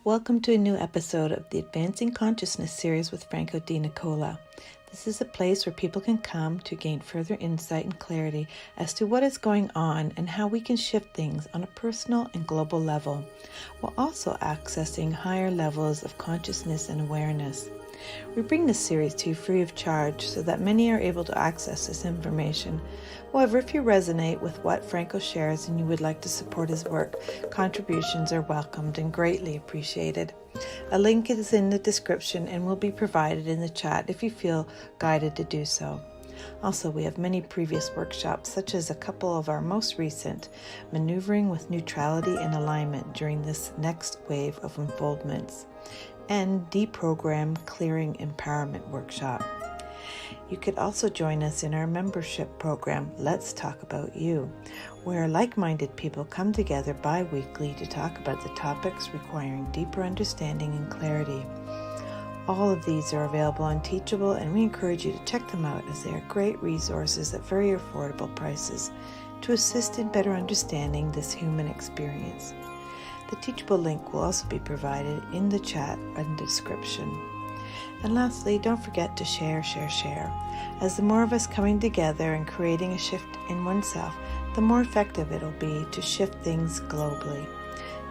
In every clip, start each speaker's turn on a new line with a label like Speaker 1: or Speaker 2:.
Speaker 1: Welcome to a new episode of the Advancing Consciousness series with Franco Di Nicola. This is a place where people can come to gain further insight and clarity as to what is going on and how we can shift things on a personal and global level, while also accessing higher levels of consciousness and awareness. We bring this series to you free of charge so that many are able to access this information. However, if you resonate with what Franco shares and you would like to support his work, contributions are welcomed and greatly appreciated. A link is in the description and will be provided in the chat if you feel guided to do so. Also, we have many previous workshops, such as a couple of our most recent, Maneuvering with Neutrality and Alignment during this next wave of unfoldments, and Deprogram Clearing Empowerment Workshop. You could also join us in our membership program, Let's Talk About You, where like-minded people come together bi-weekly to talk about the topics requiring deeper understanding and clarity. All of these are available on Teachable, and we encourage you to check them out as they are great resources at very affordable prices to assist in better understanding this human experience. The Teachable link will also be provided in the chat and description. And lastly, don't forget to share. As the more of us coming together and creating a shift in oneself, the more effective it'll be to shift things globally.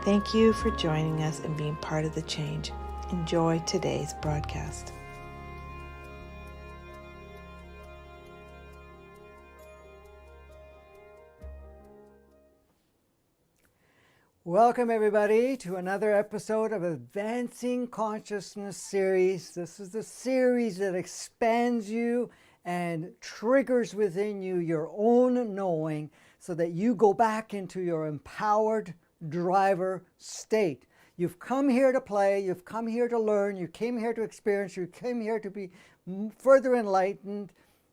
Speaker 1: Thank you for joining us and being part of the change. Enjoy today's broadcast.
Speaker 2: Welcome everybody to another episode of Advancing Consciousness series. This is the series that expands you and triggers within you your own knowing so that you go back into your empowered driver state. You've come here to play, you've come here to learn, you came here to experience, you came here to be further enlightened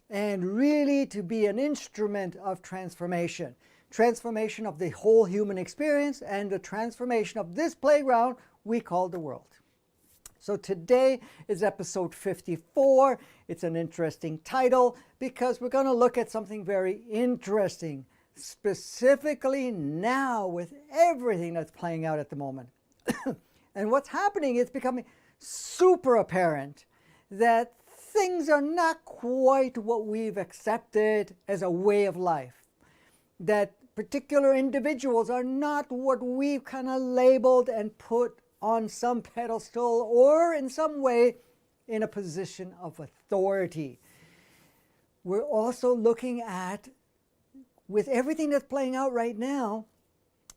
Speaker 2: and really to be an instrument of transformation. Transformation of the whole human experience and the transformation of this playground we call the world. So today is episode 54. It's an interesting title because we're going to look at something very interesting, specifically now with everything that's playing out at the moment. And what's happening is becoming super apparent that things are not quite what we've accepted as a way of life. That particular individuals are not what we've kind of labeled and put on some pedestal or in some way in a position of authority. We're also looking at, with everything that's playing out right now,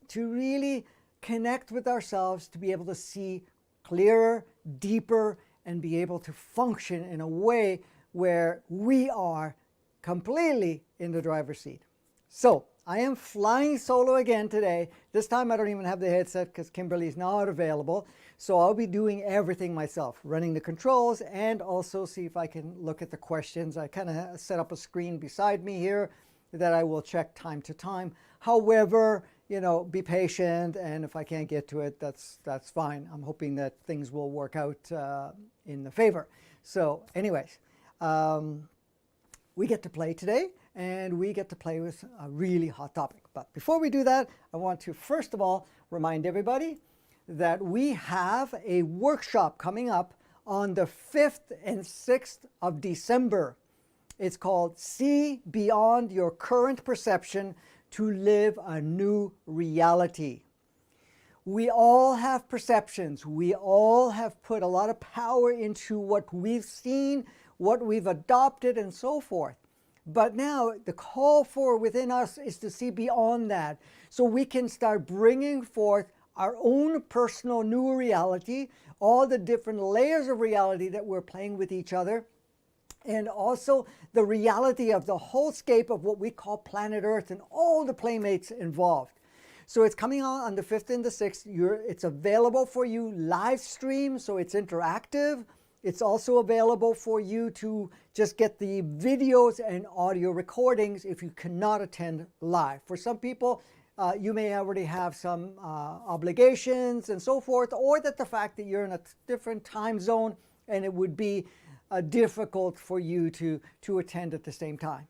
Speaker 2: to really connect with ourselves, to be able to see clearer, deeper, and be able to function in a way where we are completely in the driver's seat. So, I am flying solo again today. This time I don't even have the headset because Kimberly's not available. So I'll be doing everything myself, running the controls and also see if I can look at the questions. I kind of set up a screen beside me here that I will check time to time. However, be patient, and if I can't get to it, that's fine. I'm hoping that things will work out in the favor. So anyways, we get to play today. And we get to play with a really hot topic. But before we do that, I want to first of all remind everybody that we have a workshop coming up on the 5th and 6th of December. It's called See Beyond Your Current Perception to Live a New Reality. We all have perceptions. We all have put a lot of power into what we've seen, what we've adopted, and so forth. But now the call for within us is to see beyond that, so we can start bringing forth our own personal new reality, all the different layers of reality that we're playing with each other, and also the reality of the whole scape of what we call planet Earth and all the playmates involved. So it's coming on the 5th and the 6th. It's available for you live stream, so it's interactive. It's also available for you to just get the videos and audio recordings if you cannot attend live. For some people, you may already have some obligations and so forth, or that the fact that you're in a different time zone and it would be difficult for you to attend at the same time.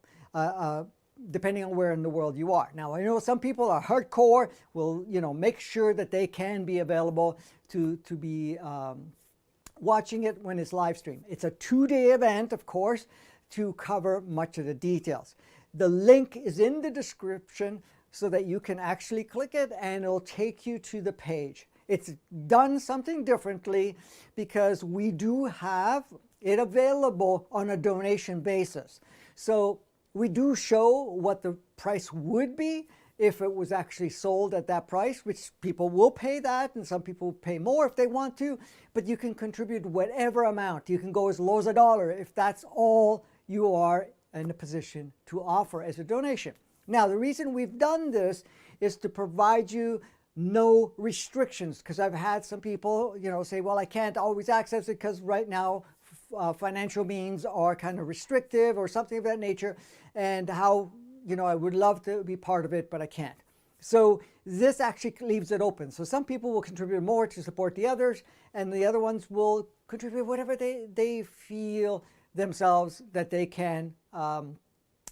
Speaker 2: depending on where in the world you are. Now, I know some people are hardcore, will, make sure that they can be available to be watching it when it's live streamed. It's a 2-day event, of course, to cover much of the details. The link is in the description so that you can actually click it and it'll take you to the page. It's done something differently because we do have it available on a donation basis. So we do show what the price would be if it was actually sold at that price, which people will pay that, and some people pay more if they want to, but you can contribute whatever amount. You can go as low as $1 if that's all you are in a position to offer as a donation. Now, the reason we've done this is to provide you no restrictions, because I've had some people, say, well, I can't always access it because right now financial means are kind of restrictive or something of that nature, and how, I would love to be part of it, but I can't. So this actually leaves it open. So some people will contribute more to support the others, and the other ones will contribute whatever they feel themselves that they can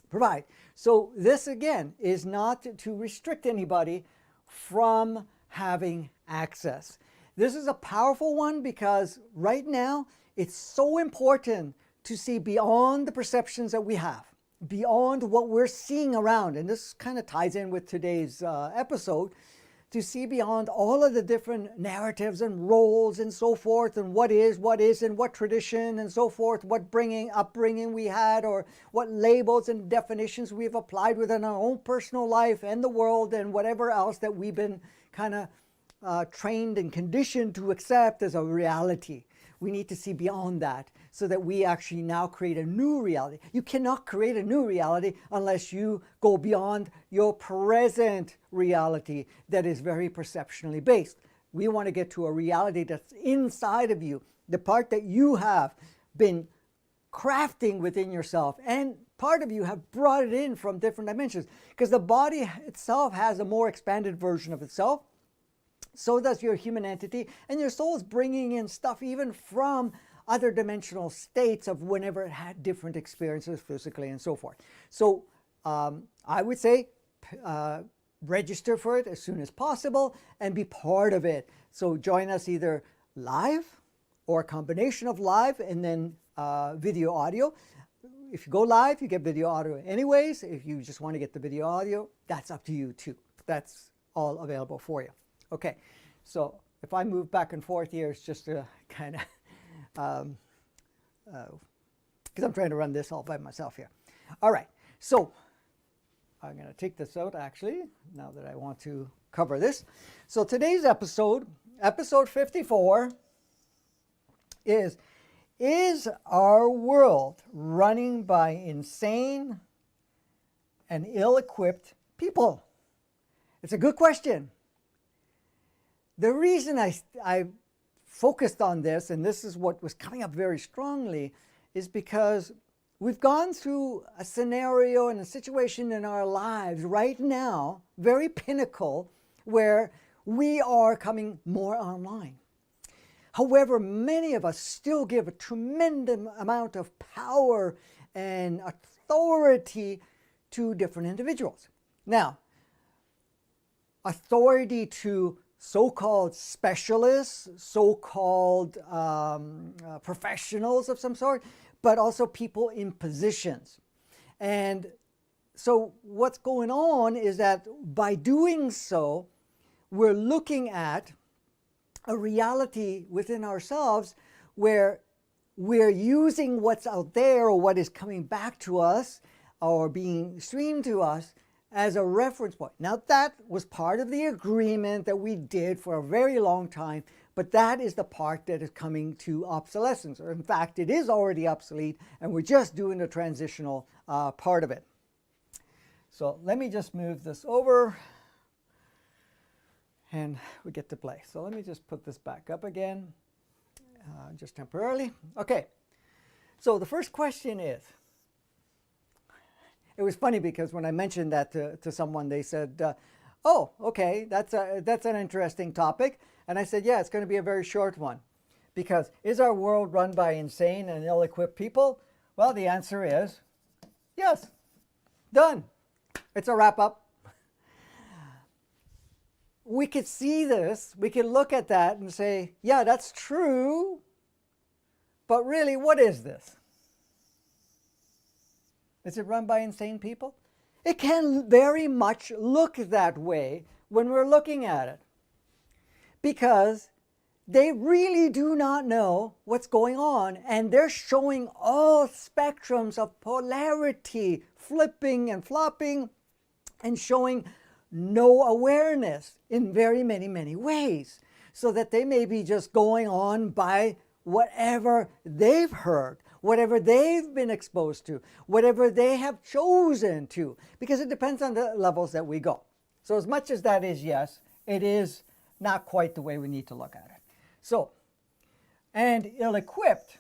Speaker 2: provide. So this, again, is not to restrict anybody from having access. This is a powerful one because right now it's so important to see beyond the perceptions that we have, beyond what we're seeing around. And this kind of ties in with today's episode, to see beyond all of the different narratives and roles and so forth, and what isn't, what tradition and so forth, what upbringing we had, or what labels and definitions we've applied within our own personal life and the world and whatever else that we've been kind of trained and conditioned to accept as a reality. We need to see beyond that so that we actually now create a new reality. You cannot create a new reality unless you go beyond your present reality that is very perceptionally based. We want to get to a reality that's inside of you, the part that you have been crafting within yourself, and part of you have brought it in from different dimensions, because the body itself has a more expanded version of itself. So does your human entity, and your soul is bringing in stuff even from other dimensional states of whenever it had different experiences physically and so forth. So I would say register for it as soon as possible and be part of it. So join us either live or a combination of live and then video audio. If you go live, you get video audio anyways. If you just want to get the video audio, that's up to you too. That's all available for you. Okay, so if I move back and forth here, it's just to kind of, because I'm trying to run this all by myself here. All right, so I'm going to take this out actually, now that I want to cover this. So today's episode, episode 54, is our world running by insane and ill-equipped people? It's a good question. The reason I focused on this, and this is what was coming up very strongly, is because we've gone through a scenario and a situation in our lives right now, very pinnacle, where we are coming more online. However, many of us still give a tremendous amount of power and authority to different individuals. Now, authority to so-called specialists, so-called professionals of some sort, but also people in positions. And so what's going on is that by doing so, we're looking at a reality within ourselves where we're using what's out there or what is coming back to us or being streamed to us as a reference point. Now, that was part of the agreement that we did for a very long time, but that is the part that is coming to obsolescence, or in fact, it is already obsolete, and we're just doing the transitional part of it. So let me just move this over, and we get to play. So let me just put this back up again, just temporarily. Okay, so the first question is, it was funny because when I mentioned that to someone, they said, oh, okay, that's an interesting topic. And I said, yeah, it's going to be a very short one. Because is our world run by insane and ill-equipped people? Well, the answer is yes. Done. it's a wrap up. We could see this, we could look at that and say, yeah, that's true, but really, what is this? Is it run by insane people? It can very much look that way when we're looking at it, because they really do not know what's going on, and they're showing all spectrums of polarity, flipping and flopping, and showing no awareness in very many ways, so that they may be just going on by whatever they've heard, whatever they've been exposed to, whatever they have chosen to, because it depends on the levels that we go. So as much as that is yes, it is not quite the way we need to look at it. So, and ill-equipped,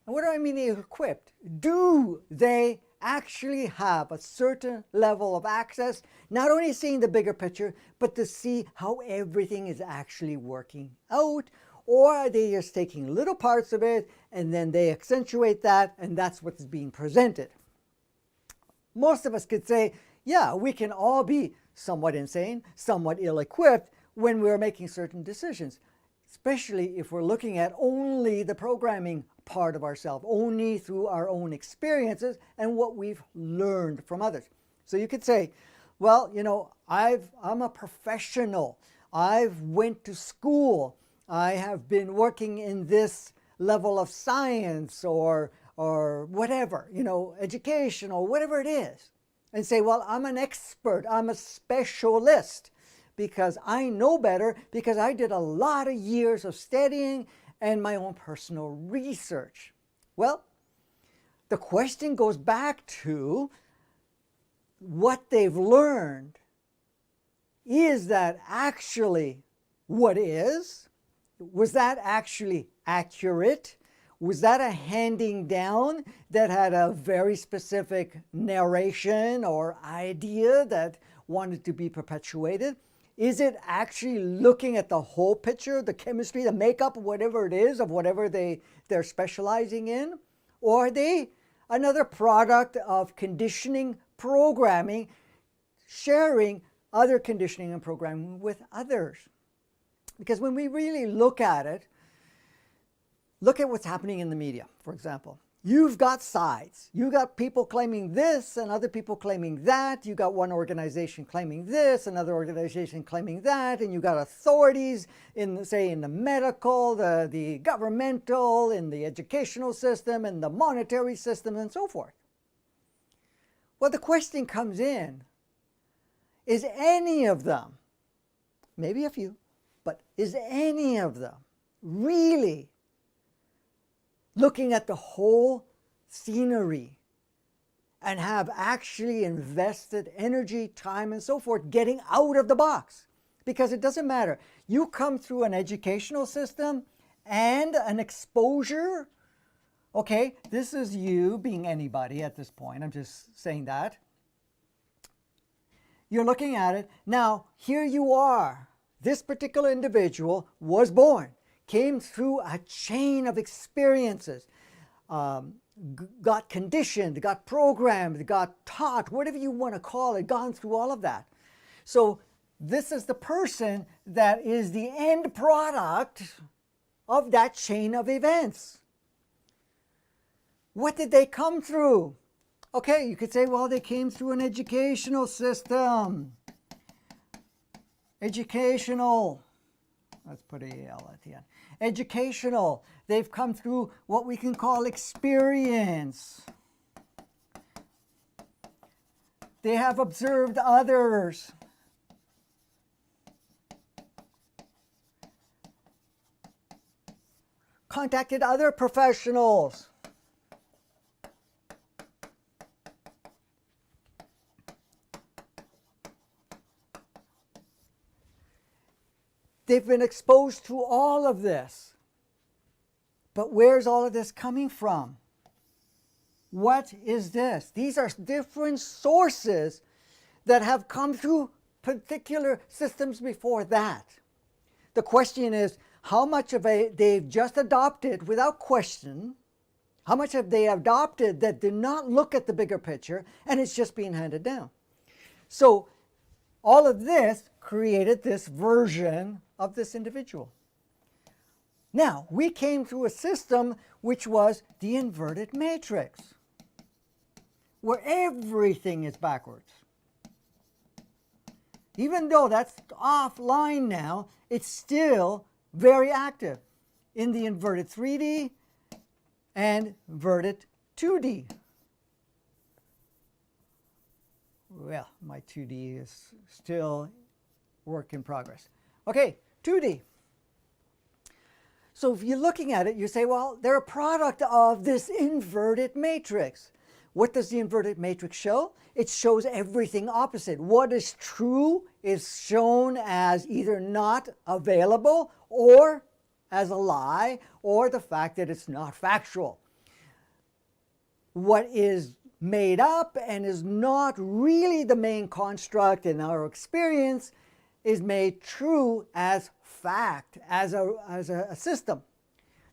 Speaker 2: and what do I mean ill-equipped? Do they actually have a certain level of access, not only seeing the bigger picture, but to see how everything is actually working out? Or are they just taking little parts of it and then they accentuate that, and that's what's being presented? Most of us could say, yeah, we can all be somewhat insane, somewhat ill-equipped when we're making certain decisions, especially if we're looking at only the programming part of ourselves, only through our own experiences and what we've learned from others. So you could say, well, you know, I'm a professional. I've went to school. I have been working in this level of science or whatever, you know, education or whatever it is. And say, well, I'm an expert. I'm a specialist because I know better, because I did a lot of years of studying and my own personal research. Well, the question goes back to what they've learned. Is that actually what is? Was that actually accurate? Was that a handing down that had a very specific narration or idea that wanted to be perpetuated? Is it actually looking at the whole picture, the chemistry, the makeup, whatever it is, of whatever they're specializing in? Or are they another product of conditioning, programming, sharing other conditioning and programming with others? Because when we really look at it, look at what's happening in the media, for example. You've got sides. You've got people claiming this and other people claiming that. You got one organization claiming this, another organization claiming that, and you got authorities in, say, in the medical, the governmental, in the educational system, and the monetary system, and so forth. Well, the question comes in, is any of them, maybe a few, but is any of them really looking at the whole scenery and have actually invested energy, time, and so forth getting out of the box? Because it doesn't matter. You come through an educational system and an exposure. Okay, this is you being anybody at this point. I'm just saying that. You're looking at it. Now, here you are. This particular individual was born, came through a chain of experiences, got conditioned, got programmed, got taught, whatever you want to call it, gone through all of that. So this is the person that is the end product of that chain of events. What did they come through? Okay, you could say, well, they came through an educational system. Educational. Let's put a L at the end. Educational. They've come through what we can call experience. They have observed others. Contacted other professionals. They've been exposed to all of this. But where's all of this coming from? What is this? These are different sources that have come through particular systems before that. The question is, how much of it they've just adopted without question? How much have they adopted that did not look at the bigger picture, and it's just being handed down? So all of this created this version of this individual. Now, we came to a system which was the inverted matrix, where everything is backwards. Even though that's offline now, it's still very active in the inverted 3D and inverted 2D. Well, my 2D is still work in progress. Okay, 2D. So if you're looking at it, you say, well, they're a product of this inverted matrix. What does the inverted matrix show? It shows everything opposite. What is true is shown as either not available or as a lie, or the fact that it's not factual. What is made up and is not really the main construct in our experience is made true as fact, as a system.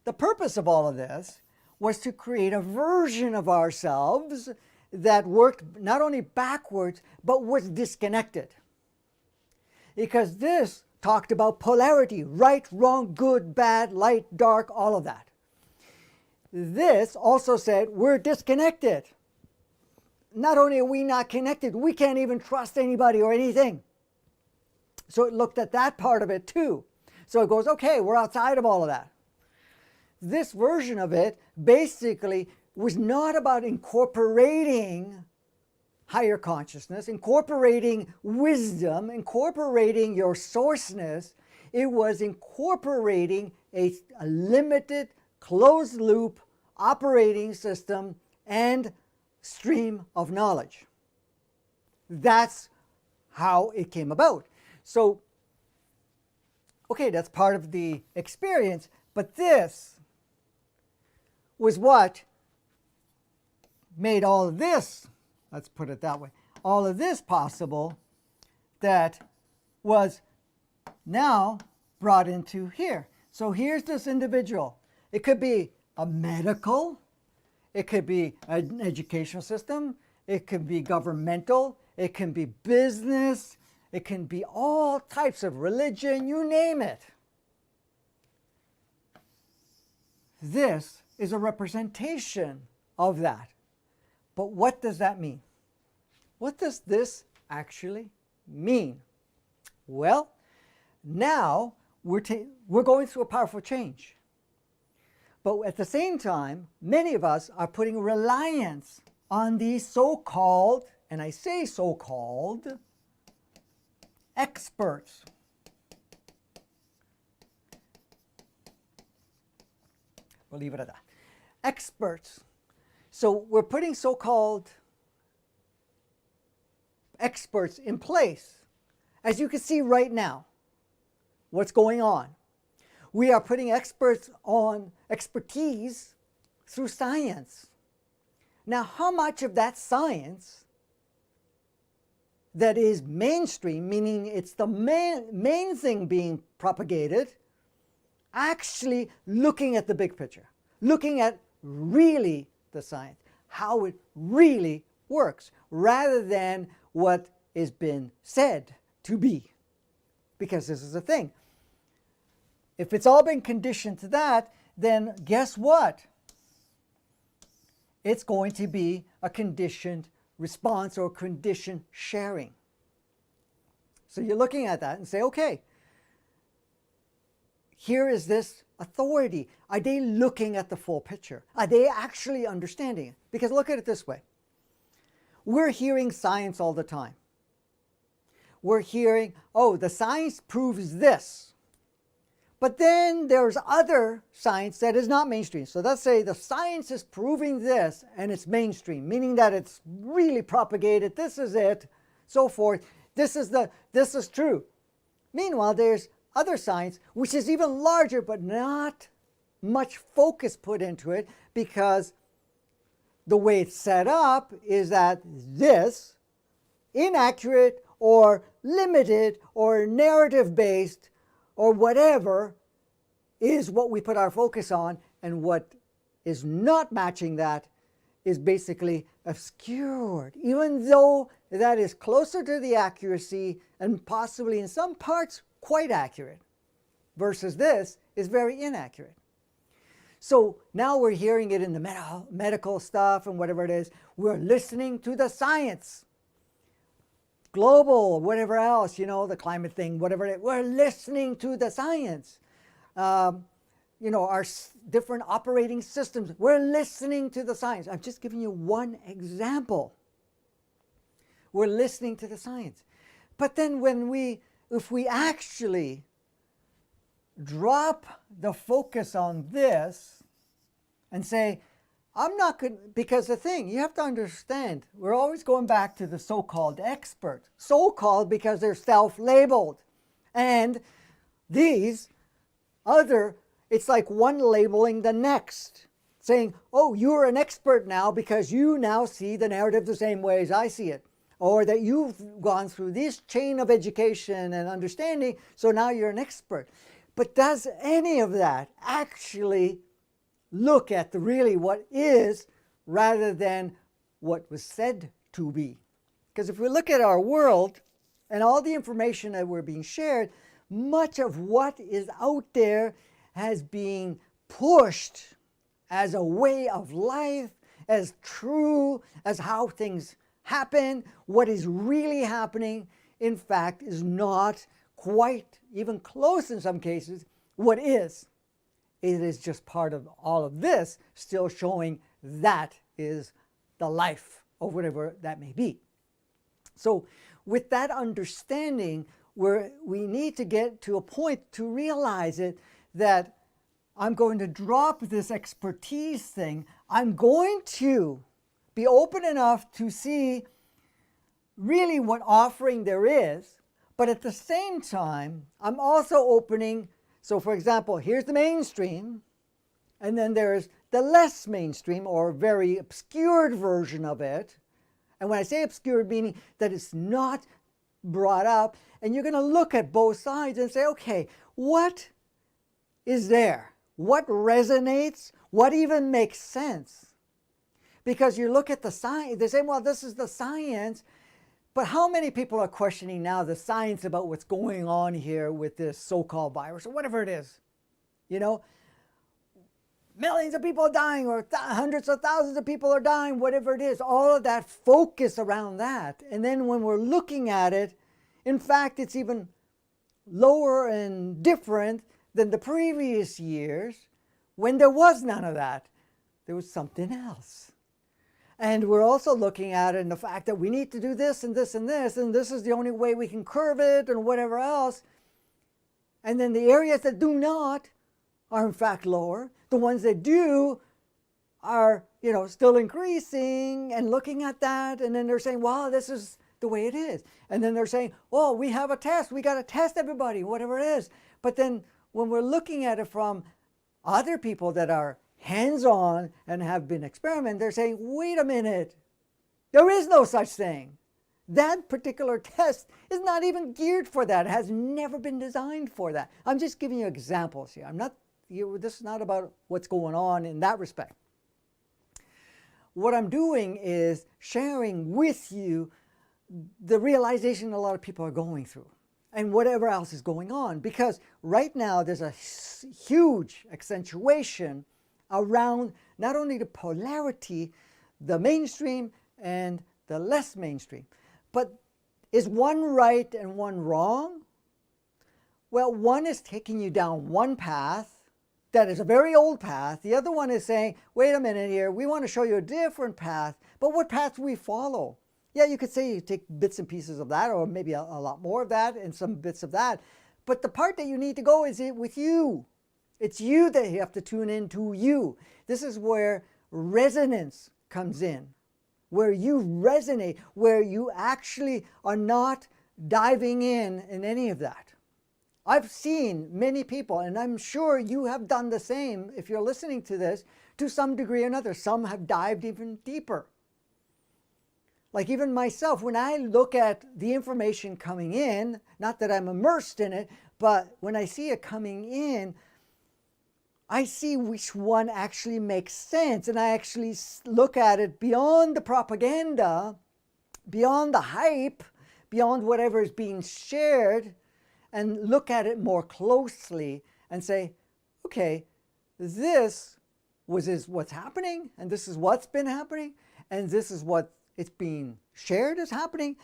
Speaker 2: The purpose of all of this was to create a version of ourselves that worked not only backwards, but was disconnected. Because this talked about polarity, right, wrong, good, bad, light, dark, all of that. This also said we're disconnected. Not only are we not connected, we can't even trust anybody or anything. So it looked at that part of it too. So it goes, okay, we're outside of all of that. This version of it basically was not about incorporating higher consciousness, incorporating wisdom, incorporating your sourceness. It was incorporating a limited, closed loop operating system and stream of knowledge. That's how it came about. So, okay, that's part of the experience, but this was what made all of this, let's put it that way, all of this possible, that was now brought into here. So here's this individual. It could be a medical, it could be an educational system, it could be governmental, it can be business, it can be all types of religion, you name it. This is a representation of that. But what does that mean? What does this actually mean? Well, now we're going through a powerful change. But at the same time, many of us are putting reliance on these so-called, and I say so-called, experts. We'll leave it at that. Experts. So we're putting so-called experts in place. As you can see right now, what's going on. We are putting experts on expertise through science. Now, how much of that science that is mainstream, meaning it's the main thing being propagated, actually looking at the big picture, looking at really the science, how it really works, rather than what has been said to be. Because this is the thing. If it's all been conditioned to that, then guess what? It's going to be a conditioned response or conditioned sharing. So you're looking at that and say, okay, here is this authority. Are they looking at the full picture? Are they actually understanding it? Because look at it this way. We're hearing science all the time. We're hearing, oh, the science proves this. But then there's other science that is not mainstream. So let's say the science is proving this and it's mainstream, meaning that it's really propagated. This is it, so forth. This is true. Meanwhile, there's other science which is even larger but not much focus put into it, because the way it's set up is that this inaccurate or limited or narrative based or whatever is what we put our focus on, and what is not matching that is basically obscured, even though that is closer to the accuracy and possibly in some parts quite accurate, versus this is very inaccurate. So now we're hearing it in the medical stuff and whatever it is. We're listening to the science, global, whatever else, the climate thing, whatever it is. We're listening to the science. Our different operating systems. We're listening to the science. I'm just giving you one example. We're listening to the science. But then if we actually drop the focus on this and say, I'm not good, because the thing, you have to understand, we're always going back to the so-called expert. So-called because they're self-labeled. And these other, it's like one labeling the next, saying, oh, you're an expert now because you now see the narrative the same way as I see it. Or that you've gone through this chain of education and understanding, so now you're an expert. But does any of that actually look at really what is rather than what was said to be? Because if we look at our world and all the information that we're being shared, much of what is out there has been pushed as a way of life, as true, as how things happen. What is really happening, in fact, is not quite even close in some cases what is. It is just part of all of this, still showing that is the life, or whatever that may be. So with that understanding, we need to get to a point to realize it, that I'm going to drop this expertise thing. I'm going to be open enough to see really what offering there is, but at the same time, I'm also opening. So for example, here's the mainstream, and then there's the less mainstream or very obscured version of it. And when I say obscured, meaning that it's not brought up, and you're going to look at both sides and say, okay, what is there? What resonates? What even makes sense? Because you look at the science, they say, well, this is the science, but how many people are questioning now the science about what's going on here with this so-called virus or whatever it is? Millions of people are dying, or hundreds of thousands of people are dying, whatever it is, all of that focus around that. And then when we're looking at it, in fact, it's even lower and different than the previous years when there was none of that. There was something else. And we're also looking at it in the fact that we need to do this and this and this, and this is the only way we can curve it and whatever else. And then the areas that do not are in fact lower. The ones that do are, still increasing, and looking at that, and then they're saying, wow, this is the way it is. And then they're saying, oh, we have a test. We got to test everybody, whatever it is. But then when we're looking at it from other people that are hands-on and have been experimenting, they're saying, wait a minute, there is no such thing. That particular test is not even geared for that. It has never been designed for that. I'm just giving you examples here. This is not about what's going on in that respect. What I'm doing is sharing with you the realization a lot of people are going through, and whatever else is going on. Because right now there's a huge accentuation around not only the polarity, the mainstream and the less mainstream. But is one right and one wrong? Well, one is taking you down one path that is a very old path. The other one is saying, wait a minute here, we want to show you a different path. But what path do we follow? Yeah, you could say you take bits and pieces of that, or maybe a lot more of that and some bits of that. But the part that you need to go is it with you. It's you that you have to tune into you. This is where resonance comes in, where you resonate, where you actually are not diving in any of that. I've seen many people, and I'm sure you have done the same if you're listening to this, to some degree or another. Some have dived even deeper. Like even myself, when I look at the information coming in, not that I'm immersed in it, but when I see it coming in, I see which one actually makes sense, and I actually look at it beyond the propaganda, beyond the hype, beyond whatever is being shared, and look at it more closely and say, okay, this is what's happening, and this is what's been happening, and this is what it's being shared as happening.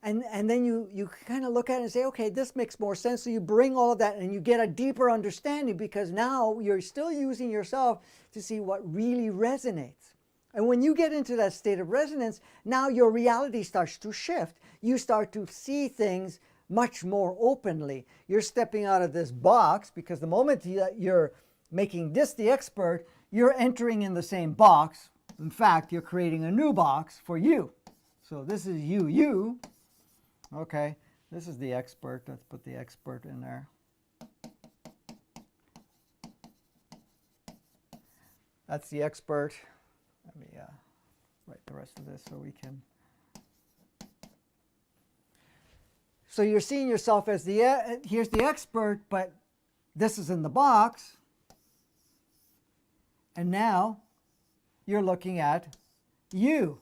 Speaker 2: And then you kind of look at it and say, okay, this makes more sense. So you bring all of that and you get a deeper understanding, because now you're still using yourself to see what really resonates. And when you get into that state of resonance, now your reality starts to shift. You start to see things much more openly. You're stepping out of this box, because the moment you're making this the expert, you're entering in the same box. In fact, you're creating a new box for you. So this is you. Okay, this is the expert. Let's put the expert in there. That's the expert. Let me write the rest of this so we can. So you're seeing yourself as here's the expert, but this is in the box. And now you're looking at you,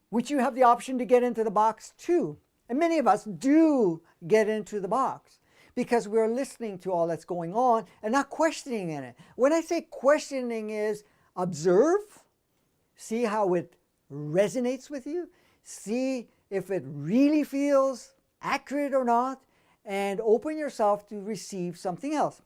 Speaker 2: which you have the option to get into the box too. And many of us do get into the box because we're listening to all that's going on and not questioning in it. When I say questioning is observe, see how it resonates with you, see if it really feels accurate or not, and open yourself to receive something else.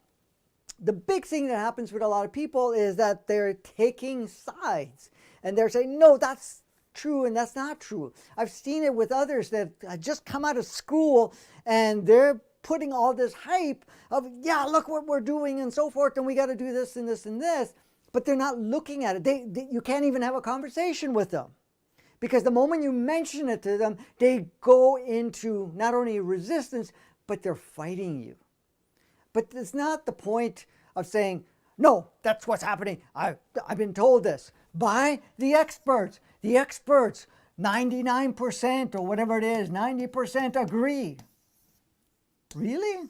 Speaker 2: The big thing that happens with a lot of people is that they're taking sides and they're saying, no, that's true and that's not true. I've seen it with others that just come out of school and they're putting all this hype of, yeah, look what we're doing and so forth, and we got to do this and this and this, but they're not looking at it. You can't even have a conversation with them, because the moment you mention it to them, they go into not only resistance, but they're fighting you. But it's not the point of saying, no, that's what's happening. I've been told this by the experts. The experts, 99% or whatever it is, 90% agree. Really?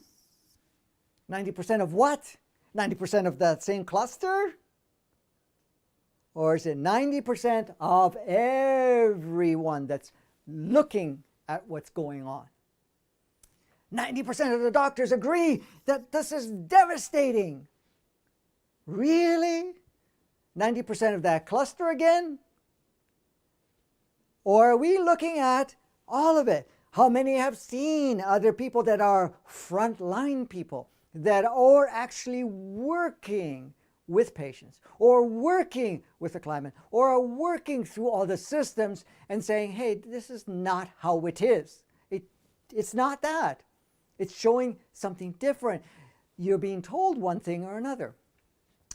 Speaker 2: 90% of what? 90% of that same cluster? Or is it 90% of everyone that's looking at what's going on? 90% of the doctors agree that this is devastating. Really? 90% of that cluster again? Or are we looking at all of it? How many have seen other people that are frontline people that are actually working with patients or working with the climate or are working through all the systems and saying, hey, this is not how it is. It's not that. It's showing something different. You're being told one thing or another.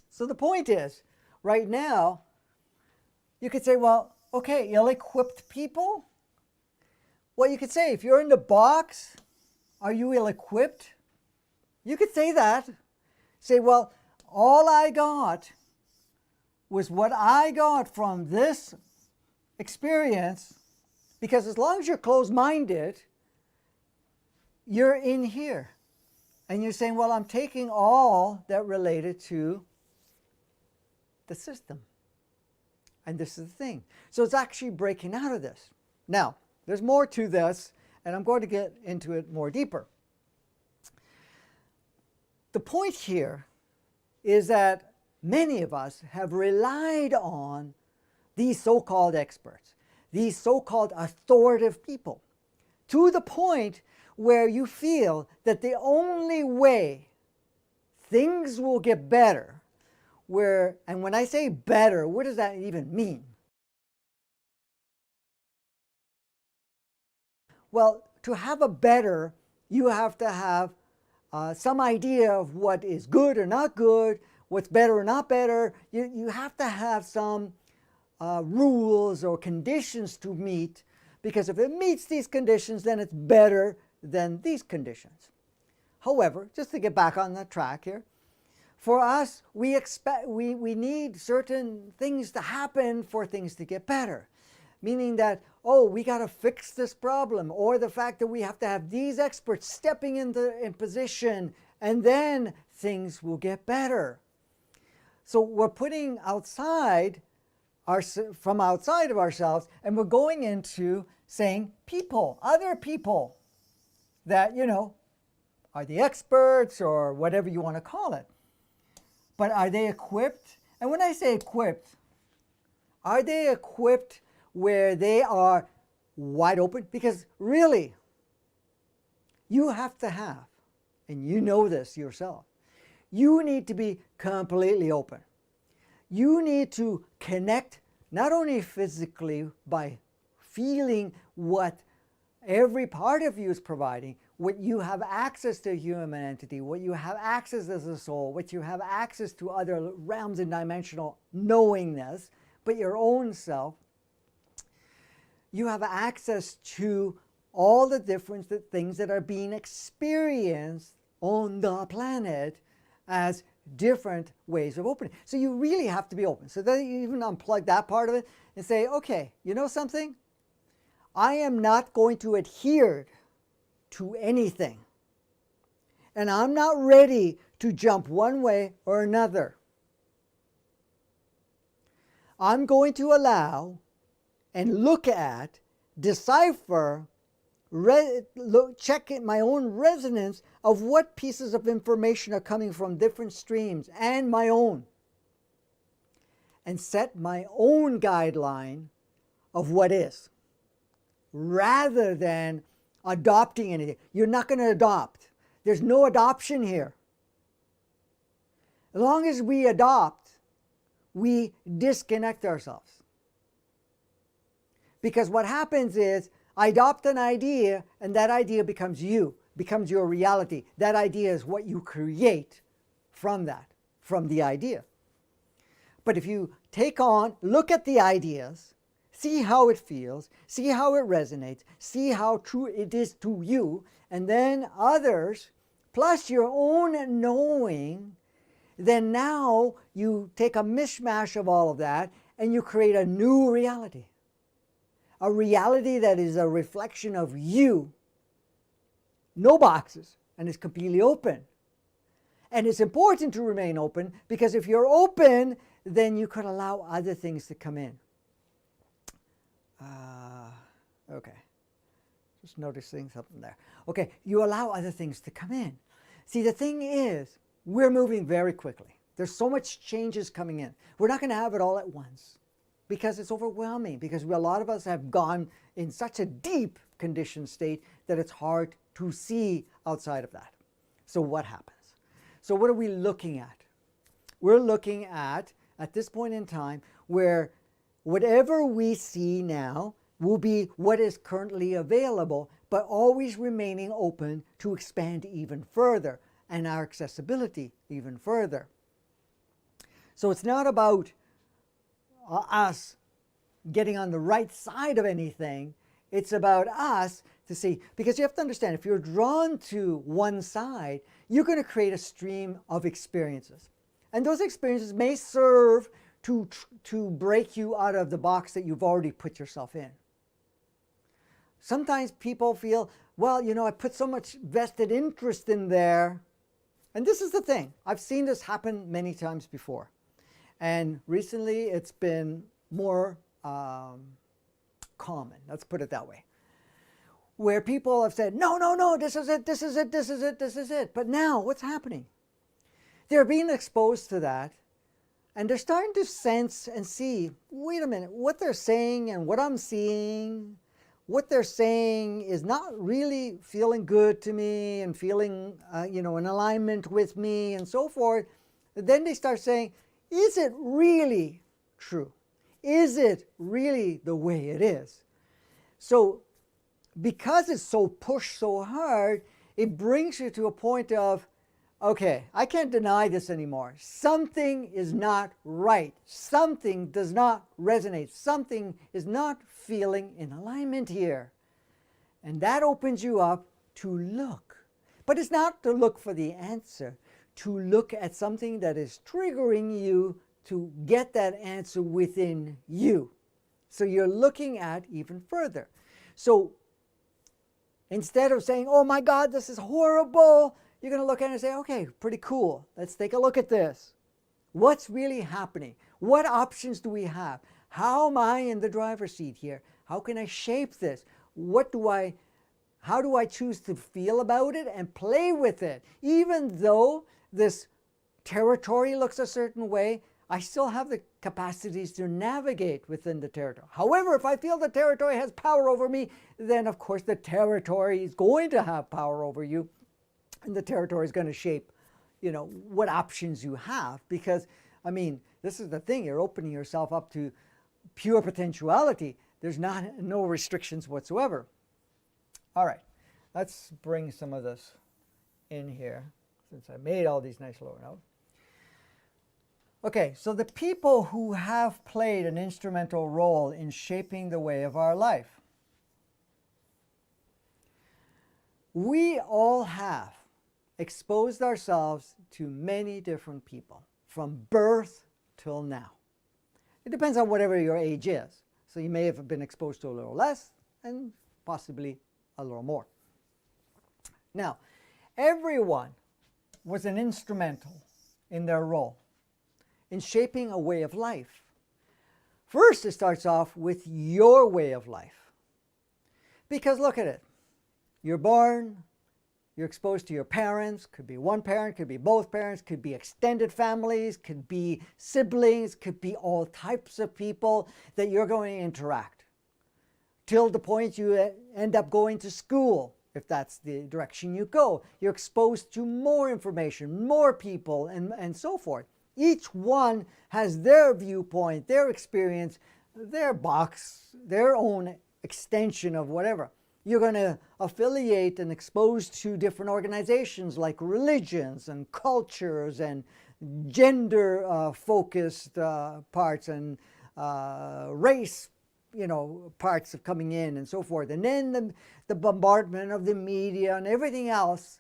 Speaker 2: So the point is, right now, you could say, well, okay, ill-equipped people? Well, you could say, if you're in the box, are you ill-equipped? You could say that. Say, well, all I got was what I got from this experience, because as long as you're closed-minded, you're in here. And you're saying, well, I'm taking all that related to the system. And this is the thing. So it's actually breaking out of this. Now, there's more to this, and I'm going to get into it more deeper. The point here is that many of us have relied on these so-called experts, these so-called authoritative people, to the point where you feel that the only way things will get better, and when I say better, what does that even mean? Well, to have a better, you have to have some idea of what is good or not good, what's better or not better. You have to have some rules or conditions to meet, because if it meets these conditions, then it's better than these conditions. However, just to get back on the track here, for us, we need certain things to happen for things to get better. Meaning that, oh, we got to fix this problem, or the fact that we have to have these experts stepping in position, and then things will get better. So we're putting from outside of ourselves, and we're going into saying people, other people that, are the experts or whatever you want to call it. But are they equipped? And when I say equipped, are they equipped where they are wide open? Because really, you have to have, and you know this yourself, you need to be completely open. You need to connect not only physically by feeling what every part of you is providing, what you have access to human entity, what you have access as a soul, what you have access to other realms and dimensional knowingness, but your own self. You have access to all the different things that are being experienced on the planet as different ways of opening. So you really have to be open. So then you even unplug that part of it and say, okay, you know something? I am not going to adhere to anything. And I'm not ready to jump one way or another. I'm going to allow and look at, decipher, check my own resonance of what pieces of information are coming from different streams and my own. And set my own guideline of what is, rather than adopting anything. You're not going to adopt. There's no adoption here. As long as we adopt, we disconnect ourselves. Because what happens is, I adopt an idea, and that idea becomes you, becomes your reality. That idea is what you create from the idea. But if you look at the ideas, see how it feels, see how it resonates, see how true it is to you, and then others, plus your own knowing, then now you take a mishmash of all of that and you create a new reality. A reality that is a reflection of you, no boxes, and is completely open. And it's important to remain open, because if you're open, then you could allow other things to come in. Okay. Just noticing something there. Okay, you allow other things to come in. See, the thing is, we're moving very quickly. There's so much changes coming in. We're not going to have it all at once, because it's overwhelming, because a lot of us have gone in such a deep conditioned state that it's hard to see outside of that. So what happens? So what are we looking at? We're looking at this point in time, where whatever we see now will be what is currently available, but always remaining open to expand even further, and our accessibility even further. So it's not about us getting on the right side of anything. It's about us to see, because you have to understand, if you're drawn to one side, you're going to create a stream of experiences. And those experiences may serve to break you out of the box that you've already put yourself in. Sometimes people feel, well, I put so much vested interest in there. And this is the thing. I've seen this happen many times before. And recently it's been more common, let's put it that way, where people have said, no, this is it, this is it, this is it, this is it. But now what's happening? They're being exposed to that, and they're starting to sense and see, wait a minute, what they're saying and what I'm seeing, what they're saying is not really feeling good to me and feeling in alignment with me and so forth. Then they start saying, is it really true? Is it really the way it is? So because it's so pushed so hard, it brings you to a point of, okay, I can't deny this anymore. Something is not right. Something does not resonate. Something is not feeling in alignment here. And that opens you up to look. But it's not to look for the answer, to look at something that is triggering you to get that answer within you. So you're looking at even further. So instead of saying, oh my God, this is horrible, you're going to look at it and say, okay, pretty cool. Let's take a look at this. What's really happening? What options do we have? How am I in the driver's seat here? How can I shape this? How do I choose to feel about it and play with it? Even though this territory looks a certain way, I still have the capacities to navigate within the territory. However, if I feel the territory has power over me, then of course the territory is going to have power over you, and the territory is going to shape, what options you have. Because, this is the thing, you're opening yourself up to pure potentiality. There's no restrictions whatsoever. All right, let's bring some of this in here, since I made all these nice lower notes. Okay, so the people who have played an instrumental role in shaping the way of our life. We all have exposed ourselves to many different people from birth till now. It depends on whatever your age is. So you may have been exposed to a little less and possibly a little more. Now, everyone was an instrumental in their role in shaping a way of life. First, it starts off with your way of life. Because look at it. You're born, you're exposed to your parents, could be one parent, could be both parents, could be extended families, could be siblings, could be all types of people that you're going to interact. Till the point you end up going to school, if that's the direction you go. You're exposed to more information, more people, and so forth. Each one has their viewpoint, their experience, their box, their own extension of whatever. You're going to affiliate and expose to different organizations like religions and cultures and gender-focused parts and race, parts of coming in and so forth. And then the bombardment of the media and everything else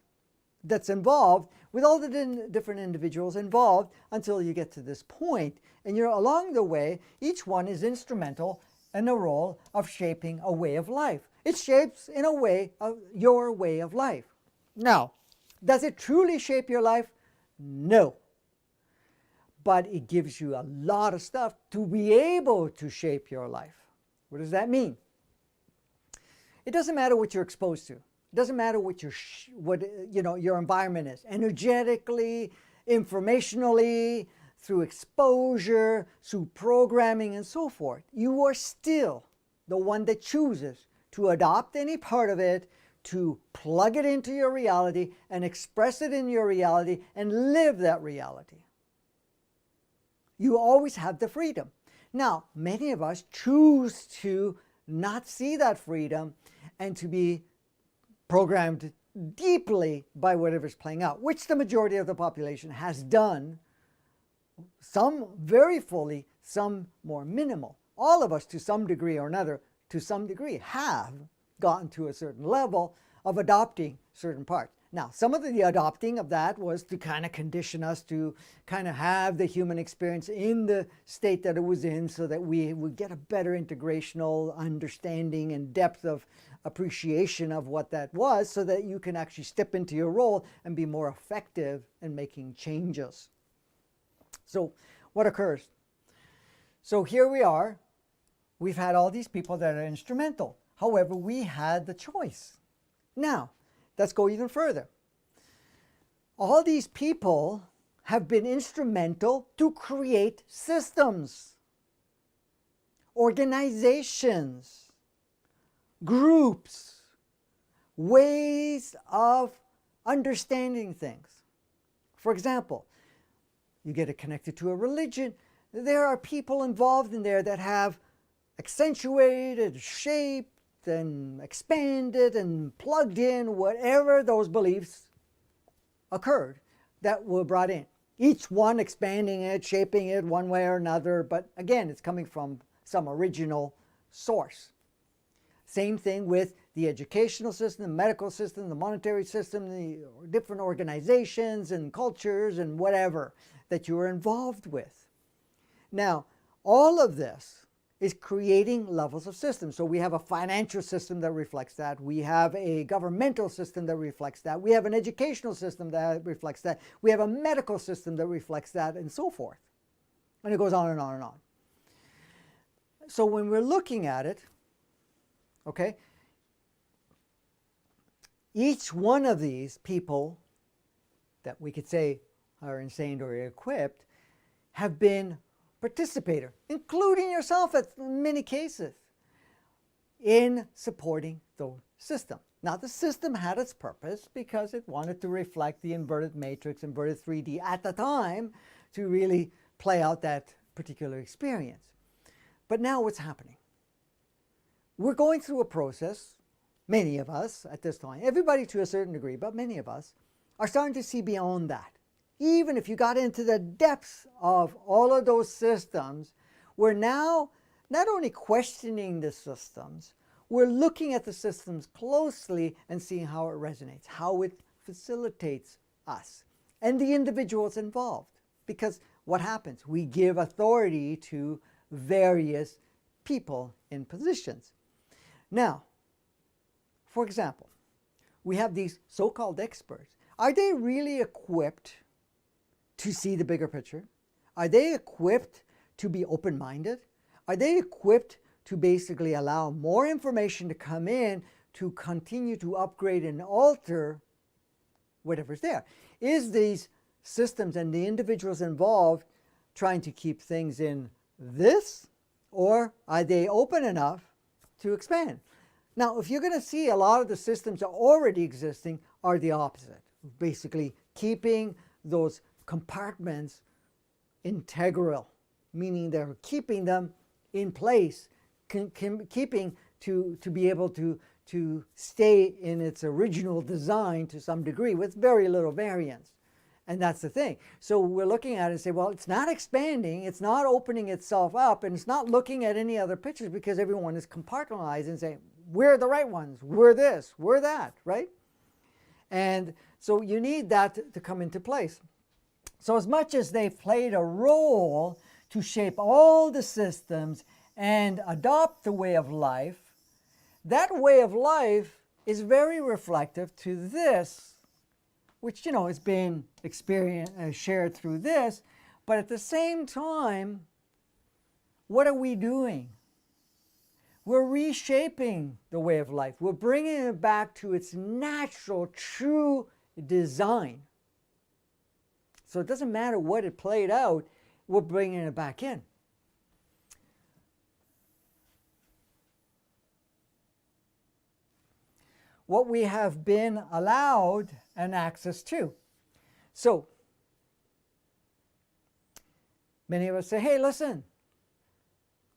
Speaker 2: that's involved with all the different individuals involved until you get to this point. And you're along the way, each one is instrumental in the role of shaping a way of life. It shapes in a way of your way of life. Now, does it truly shape your life? No. But it gives you a lot of stuff to be able to shape your life. What does that mean? It doesn't matter what you're exposed to. It doesn't matter what your environment is. Energetically, informationally, through exposure, through programming and so forth. You are still the one that chooses to adopt any part of it, to plug it into your reality and express it in your reality and live that reality. You always have the freedom. Now, many of us choose to not see that freedom and to be programmed deeply by whatever's playing out, which the majority of the population has done, some very fully, some more minimal. All of us, to some degree or another, to some degree, have gotten to a certain level of adopting certain parts. Now, some of the adopting of that was to kind of condition us to kind of have the human experience in the state that it was in so that we would get a better integrational understanding and depth of appreciation of what that was so that you can actually step into your role and be more effective in making changes. So what occurs? So here we are. We've had all these people that are instrumental. However, we had the choice. Now, let's go even further. All these people have been instrumental to create systems, organizations, groups, ways of understanding things. For example, you get it connected to a religion. There are people involved in there that have accentuated, shaped, and expanded and plugged in whatever those beliefs occurred that were brought in. Each one expanding it, shaping it one way or another, but again, it's coming from some original source. Same thing with the educational system, the medical system, the monetary system, the different organizations and cultures and whatever that you are involved with. Now, all of this is creating levels of systems. So we have a financial system that reflects that. We have a governmental system that reflects that. We have an educational system that reflects that. We have a medical system that reflects that, and so forth. And it goes on and on and on. So when we're looking at it, okay, each one of these people that we could say are insane or equipped have been participator, including yourself in many cases, in supporting the system. Now, the system had its purpose because it wanted to reflect the inverted matrix, inverted 3D at the time to really play out that particular experience. But now what's happening? We're going through a process, many of us at this time, everybody to a certain degree, but many of us are starting to see beyond that. Even if you got into the depths of all of those systems, we're now not only questioning the systems, we're looking at the systems closely and seeing how it resonates, how it facilitates us and the individuals involved. Because what happens? We give authority to various people in positions. Now, for example, we have these so-called experts. Are they really equipped to see the bigger picture? Are they equipped to be open-minded? Are they equipped to basically allow more information to come in to continue to upgrade and alter whatever's there? Is these systems and the individuals involved trying to keep things in this, or are they open enough to expand? Now, if you're going to see, a lot of the systems that are already existing are the opposite, basically keeping those compartments integral, meaning they're keeping them in place, keeping to be able to stay in its original design to some degree with very little variance. And that's the thing. So we're looking at it and say, well, it's not expanding, it's not opening itself up, and it's not looking at any other pictures because everyone is compartmentalized and saying, we're the right ones, we're this, we're that, right? And so you need that to come into place. So as much as they've played a role to shape all the systems and adopt the way of life, that way of life is very reflective to this, which, is being shared through this. But at the same time, what are we doing? We're reshaping the way of life. We're bringing it back to its natural, true design. So it doesn't matter what it played out, we're bringing it back in. What we have been allowed an access to. So, many of us say, hey, listen,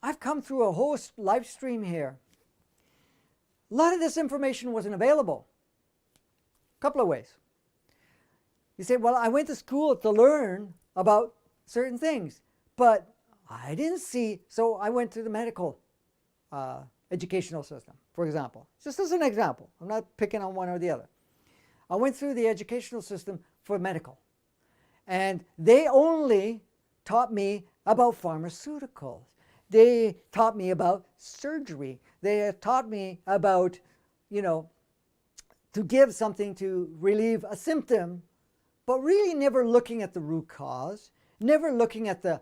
Speaker 2: I've come through a whole live stream here. A lot of this information wasn't available. A couple of ways. You say, well, I went to school to learn about certain things, but I didn't see, so I went to the medical educational system, for example. Just as an example. I'm not picking on one or the other. I went through the educational system for medical, and they only taught me about pharmaceuticals. They taught me about surgery. They taught me about, to give something to relieve a symptom, but really never looking at the root cause, never looking at the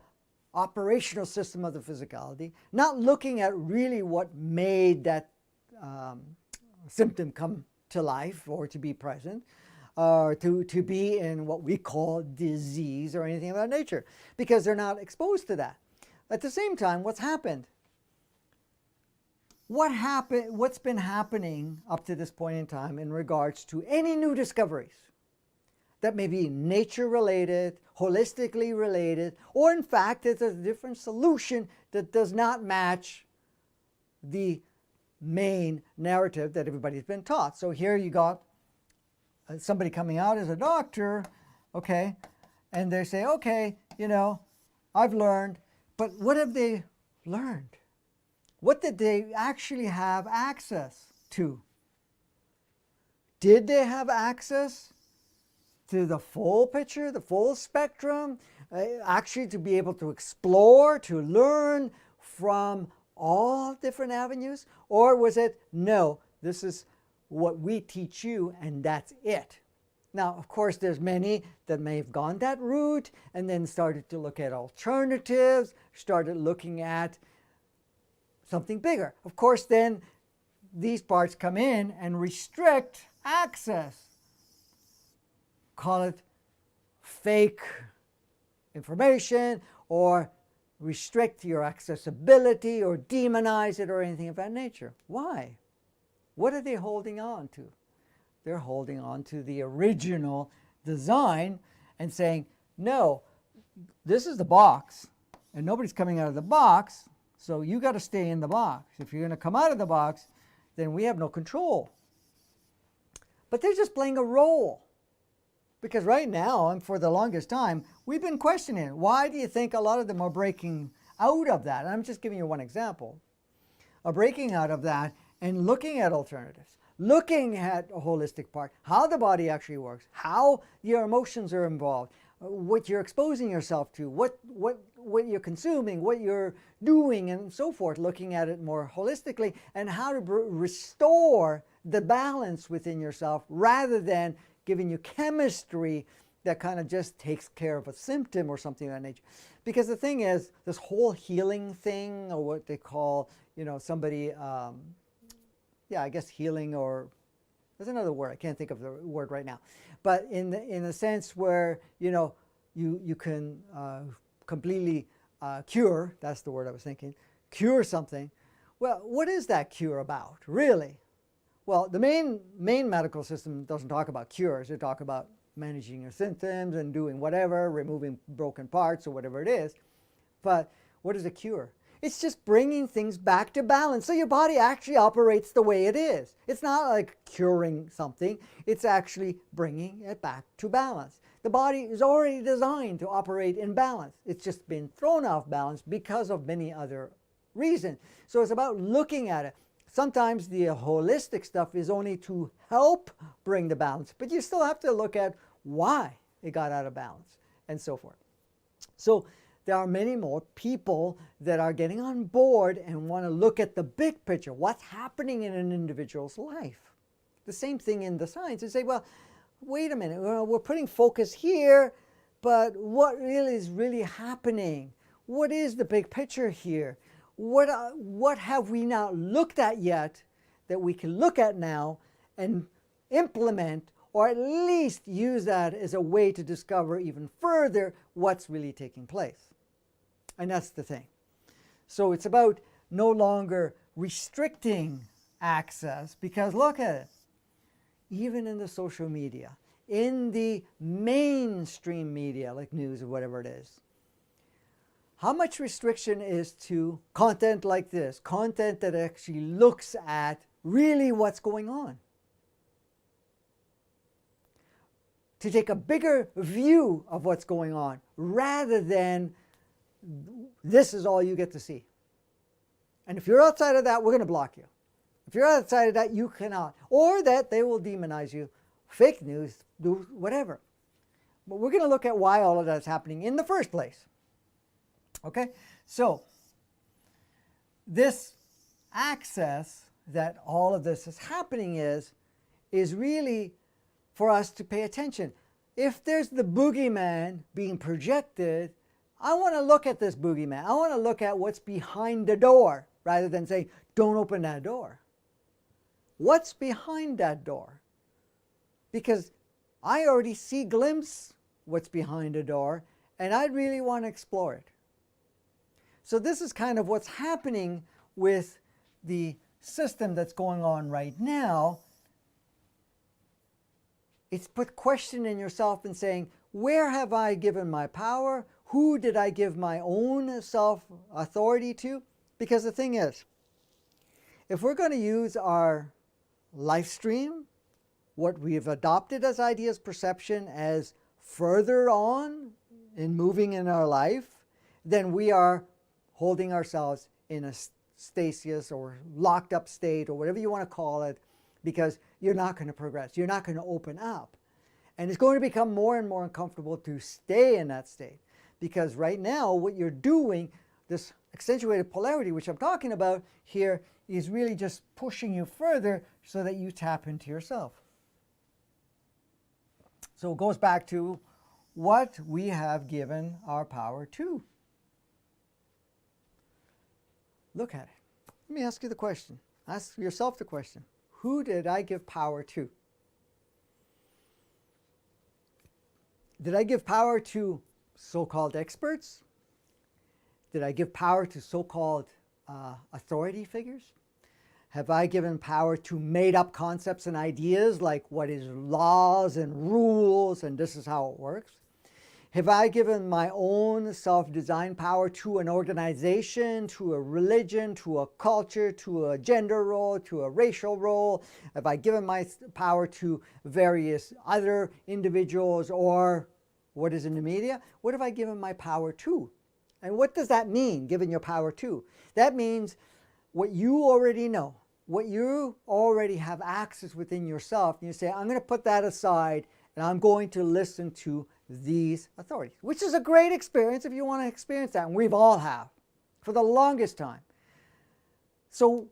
Speaker 2: operational system of the physicality, not looking at really what made that symptom come to life or to be present, or to be in what we call disease or anything of that nature, because they're not exposed to that. At the same time, what's happened? What's been happening up to this point in time in regards to any new discoveries that may be nature related, holistically related, or in fact it's a different solution that does not match the main narrative that everybody's been taught. So here you got somebody coming out as a doctor, okay, and they say, okay, I've learned, but what have they learned? What did they actually have access to? Did they have access to the full picture, the full spectrum, actually to be able to explore, to learn from all different avenues? Or was it, no, this is what we teach you and that's it? Now, of course, there's many that may have gone that route and then started to look at alternatives, started looking at something bigger. Of course, then these parts come in and restrict access. Call it fake information, or restrict your accessibility, or demonize it, or anything of that nature. Why? What are they holding on to? They're holding on to the original design and saying, no, this is the box, and nobody's coming out of the box, so you got to stay in the box. If you're going to come out of the box, then we have no control. But they're just playing a role. Because right now, and for the longest time, we've been questioning, why do you think a lot of them are breaking out of that? And I'm just giving you one example. Are breaking out of that and looking at alternatives, looking at a holistic part, how the body actually works, how your emotions are involved, what you're exposing yourself to, what you're consuming, what you're doing, and so forth, looking at it more holistically, and how to restore the balance within yourself rather than giving you chemistry that kind of just takes care of a symptom or something of that nature. Because the thing is, this whole healing thing, or what they call, somebody, I guess healing, or there's another word, I can't think of the word right now. But in a sense where, you can completely cure, that's the word I was thinking, cure something. Well, what is that cure about, really? Well, the main medical system doesn't talk about cures. They talk about managing your symptoms and doing whatever, removing broken parts or whatever it is. But what is a cure? It's just bringing things back to balance so your body actually operates the way it is. It's not like curing something. It's actually bringing it back to balance. The body is already designed to operate in balance. It's just been thrown off balance because of many other reasons. So it's about looking at it. Sometimes the holistic stuff is only to help bring the balance, but you still have to look at why it got out of balance and so forth. So there are many more people that are getting on board and want to look at the big picture, what's happening in an individual's life. The same thing in the science. You say, well, wait a minute, we're putting focus here, but what really is really happening? What is the big picture here? What have we not looked at yet that we can look at now and implement, or at least use that as a way to discover even further what's really taking place? And that's the thing. So it's about no longer restricting access, because look at it. Even in the social media, in the mainstream media, like news or whatever it is, how much restriction is to content like this, content that actually looks at really what's going on? To take a bigger view of what's going on rather than this is all you get to see. And if you're outside of that, we're going to block you. If you're outside of that, you cannot. Or that they will demonize you. Fake news, do whatever. But we're going to look at why all of that is happening in the first place. Okay, so this access that all of this is happening is really for us to pay attention. If there's the boogeyman being projected, I want to look at this boogeyman. I want to look at what's behind the door rather than say, don't open that door. What's behind that door? Because I already see glimpse what's behind the door, and I really want to explore it. So this is kind of what's happening with the system that's going on right now. It's put question in yourself and saying, where have I given my power? Who did I give my own self-authority to? Because the thing is, if we're going to use our life stream, what we've adopted as ideas, perception, as further on in moving in our life, then we are holding ourselves in a stasis or locked up state or whatever you want to call it, because you're not going to progress. You're not going to open up. And it's going to become more and more uncomfortable to stay in that state. Because right now, what you're doing, this accentuated polarity, which I'm talking about here, is really just pushing you further so that you tap into yourself. So it goes back to what we have given our power to. Look at it. Let me ask you the question. Ask yourself the question. Who did I give power to? Did I give power to so-called experts? Did I give power to so-called authority figures? Have I given power to made-up concepts and ideas like what is laws and rules and this is how it works? Have I given my own self-designed power to an organization, to a religion, to a culture, to a gender role, to a racial role? Have I given my power to various other individuals, or what is in the media? What have I given my power to? And what does that mean, giving your power to? That means what you already know, what you already have access within yourself. And you say, I'm going to put that aside and I'm going to listen to these authorities, which is a great experience if you want to experience that. And we've all have for the longest time. So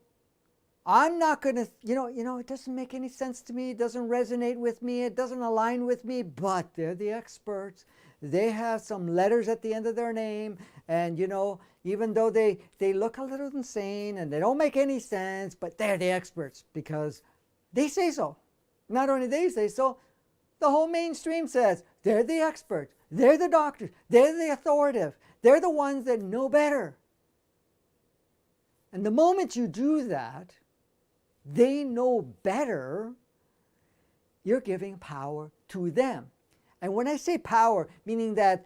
Speaker 2: I'm not going to, it doesn't make any sense to me. It doesn't resonate with me. It doesn't align with me, but they're the experts. They have some letters at the end of their name. And, even though they look a little insane and they don't make any sense, but they're the experts because they say so. Not only they say so, the whole mainstream says they're the experts. They're the doctors. They're the authoritative. They're the ones that know better. And the moment you do that, they know better, you're giving power to them. And when I say power, meaning that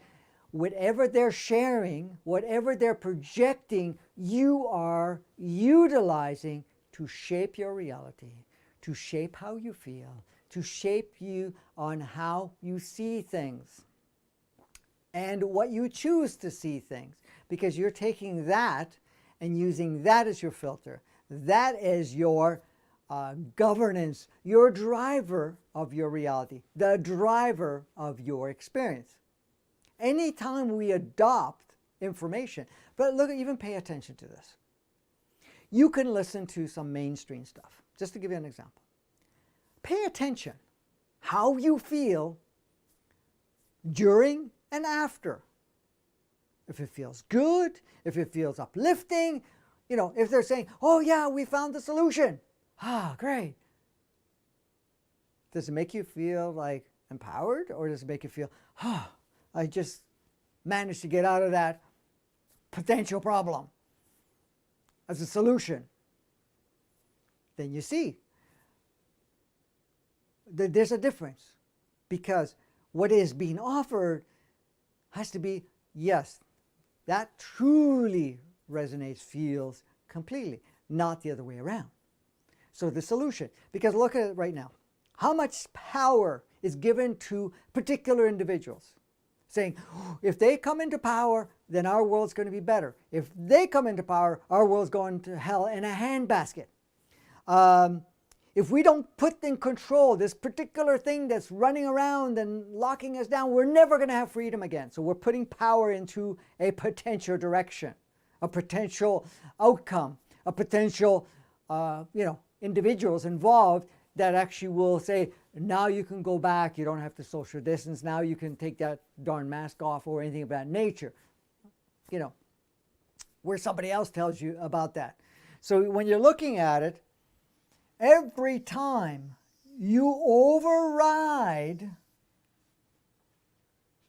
Speaker 2: whatever they're sharing, whatever they're projecting, you are utilizing to shape your reality, to shape how you feel, to shape you on how you see things and what you choose to see things, because you're taking that and using that as your filter. That is your governance, your driver of your reality, the driver of your experience. Anytime we adopt information, but look, even pay attention to this. You can listen to some mainstream stuff, just to give you an example. Pay attention how you feel during and after. If it feels good, if it feels uplifting, if they're saying, oh yeah, we found the solution. Ah, great. Does it make you feel like empowered, or does it make you feel, I just managed to get out of that potential problem as a solution? Then you see that there's a difference, because what is being offered has to be, yes, that truly resonates, feels completely, not the other way around. So the solution, because look at it right now. How much power is given to particular individuals? Saying, if they come into power, then our world's going to be better. If they come into power, our world's going to hell in a handbasket. If we don't put in control this particular thing that's running around and locking us down, we're never going to have freedom again. So we're putting power into a potential direction, a potential outcome, a potential, individuals involved that actually will say, now you can go back, you don't have to social distance, now you can take that darn mask off, or anything of that nature. Where somebody else tells you about that. So when you're looking at it, every time you override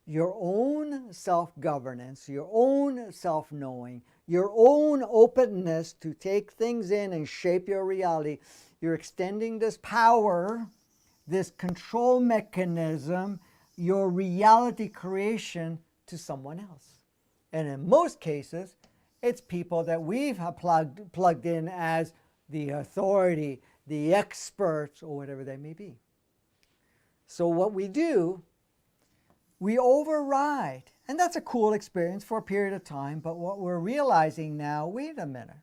Speaker 2: your own self-governance, your own self-knowing, your own openness to take things in and shape your reality, you're extending this power, this control mechanism, your reality creation to someone else. And in most cases, it's people that we've plugged in as the authority, the experts, or whatever they may be. So what we do, we override. And that's a cool experience for a period of time, but what we're realizing now, wait a minute.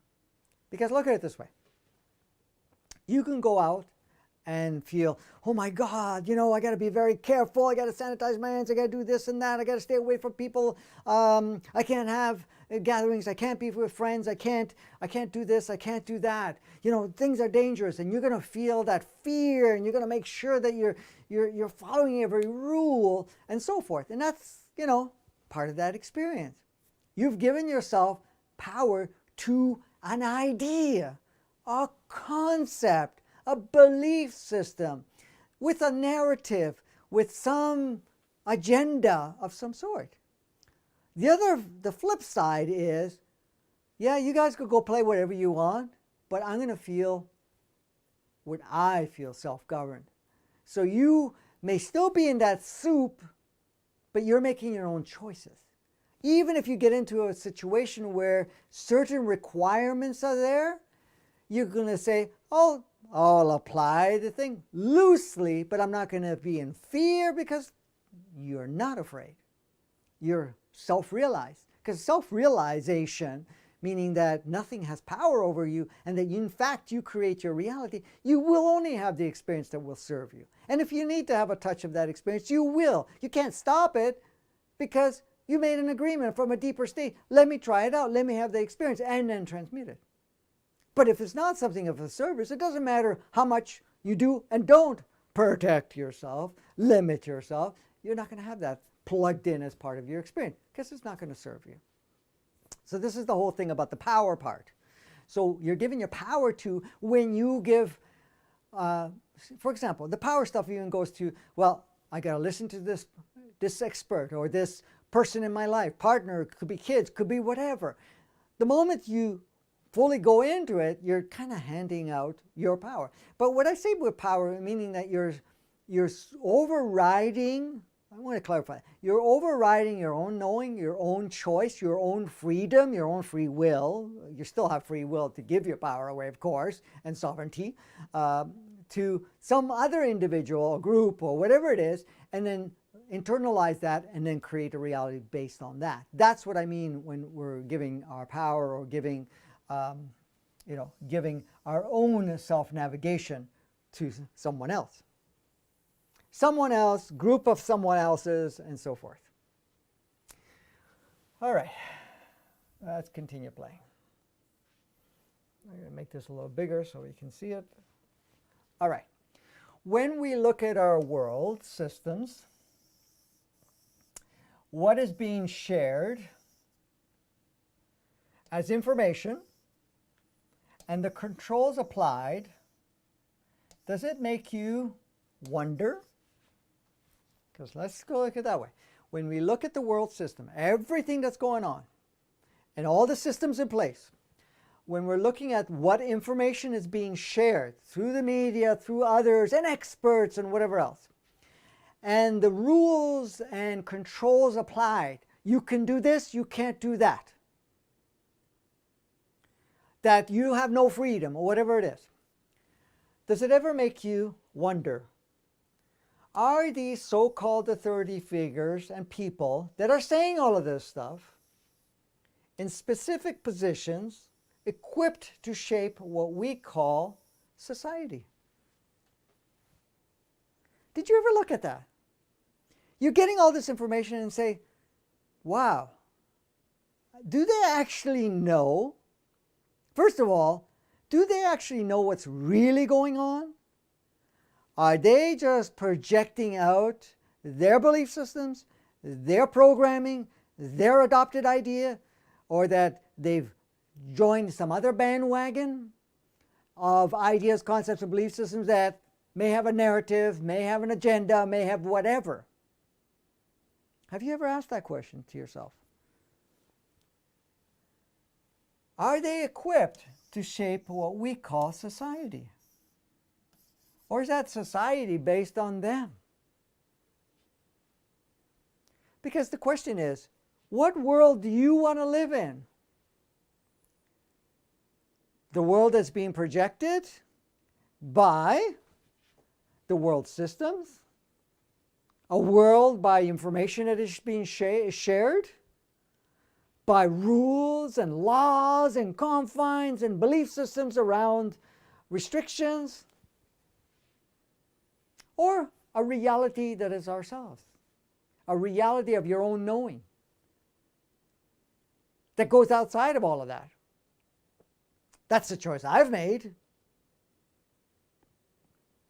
Speaker 2: Because look at it this way. You can go out and feel, oh my God, I got to be very careful. I got to sanitize my hands. I got to do this and that. I got to stay away from people. I can't have, gatherings. I can't be with friends. I can't do this. I can't do that. Things are dangerous, and you're going to feel that fear, and you're going to make sure that you're following every rule and so forth. And that's, part of that experience. You've given yourself power to an idea, a concept, a belief system, with a narrative, with some agenda of some sort. The flip side is, yeah, you guys could go play whatever you want, but I'm going to feel what I feel self-governed. So you may still be in that soup, but you're making your own choices. Even if you get into a situation where certain requirements are there, you're going to say, oh, I'll apply the thing loosely, but I'm not going to be in fear because you're not afraid. You're self-realized. Because self-realization, meaning that nothing has power over you and that in fact you create your reality, you will only have the experience that will serve you. And if you need to have a touch of that experience, you will. You can't stop it because you made an agreement from a deeper state. Let me try it out. Let me have the experience and then transmute it. But if it's not something of a service, it doesn't matter how much you do and don't protect yourself, limit yourself. You're not going to have that plugged in as part of your experience because it's not going to serve you. So this is the whole thing about the power part. So you're giving your power to when you give, for example, the power stuff even goes to, well, I got to listen to this expert or this person in my life, partner, could be kids, could be whatever. The moment you fully go into it, you're kind of handing out your power. But what I say with power, meaning that you're overriding, I want to clarify, you're overriding your own knowing, your own choice, your own freedom, your own free will. You still have free will to give your power away, of course, and sovereignty to some other individual or group or whatever it is, and then internalize that and then create a reality based on that. That's what I mean when we're giving our power or giving giving our own self-navigation to someone else. Someone else, group of someone else's, and so forth. All right, let's continue playing. I'm going to make this a little bigger so we can see it. All right, when we look at our world systems, what is being shared as information and the controls applied, does it make you wonder? Because let's go look at it that way. When we look at the world system, everything that's going on, and all the systems in place, when we're looking at what information is being shared through the media, through others, and experts, and whatever else, and the rules and controls applied, you can do this, you can't do that, that you have no freedom, or whatever it is, does it ever make you wonder, are these so-called authority figures and people that are saying all of this stuff in specific positions equipped to shape what we call society? Did you ever look at that? You're getting all this information and say, wow, do they actually know? First of all, do they actually know what's really going on? Are they just projecting out their belief systems, their programming, their adopted idea, or that they've joined some other bandwagon of ideas, concepts, and belief systems that may have a narrative, may have an agenda, may have whatever? Have you ever asked that question to yourself? Are they equipped to shape what we call society? Or is that society based on them? Because the question is, what world do you want to live in? The world that's being projected by the world systems? A world by information that is being shared? By rules and laws and confines and belief systems around restrictions? Or a reality that is ourselves, a reality of your own knowing. that goes outside of all of that. That's the choice I've made.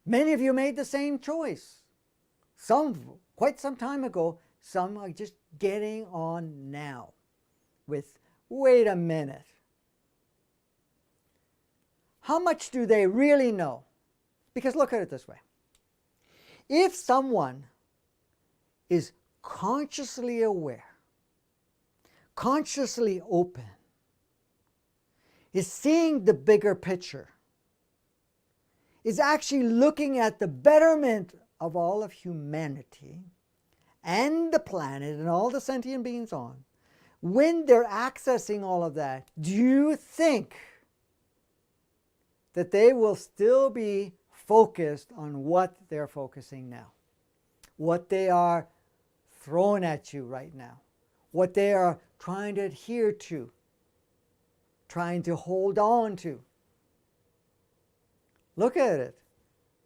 Speaker 2: Many of you made the same choice. Some quite some time ago, some are just getting on now with, wait a minute. How much do they really know? Because look at it this way. If someone is consciously aware, consciously open, is seeing the bigger picture, is actually looking at the betterment of all of humanity and the planet and all the sentient beings on, when they're accessing all of that, do you think that they will still be focused on what they're focusing now? What they are throwing at you right now? What they are trying to adhere to? Trying to hold on to? Look at it.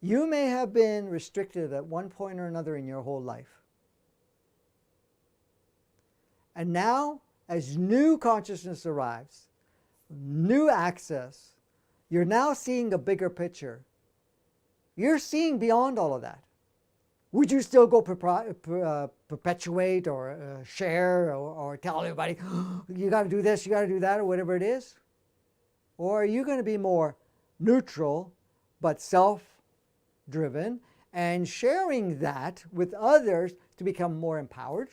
Speaker 2: You may have been restricted at one point or another in your whole life. And now, as new consciousness arrives, new access, you're now seeing a bigger picture. You're seeing beyond all of that. Would you still go perpetuate or share or tell everybody, you got to do this, you got to do that, or whatever it is? Or are you going to be more neutral but self-driven and sharing that with others to become more empowered?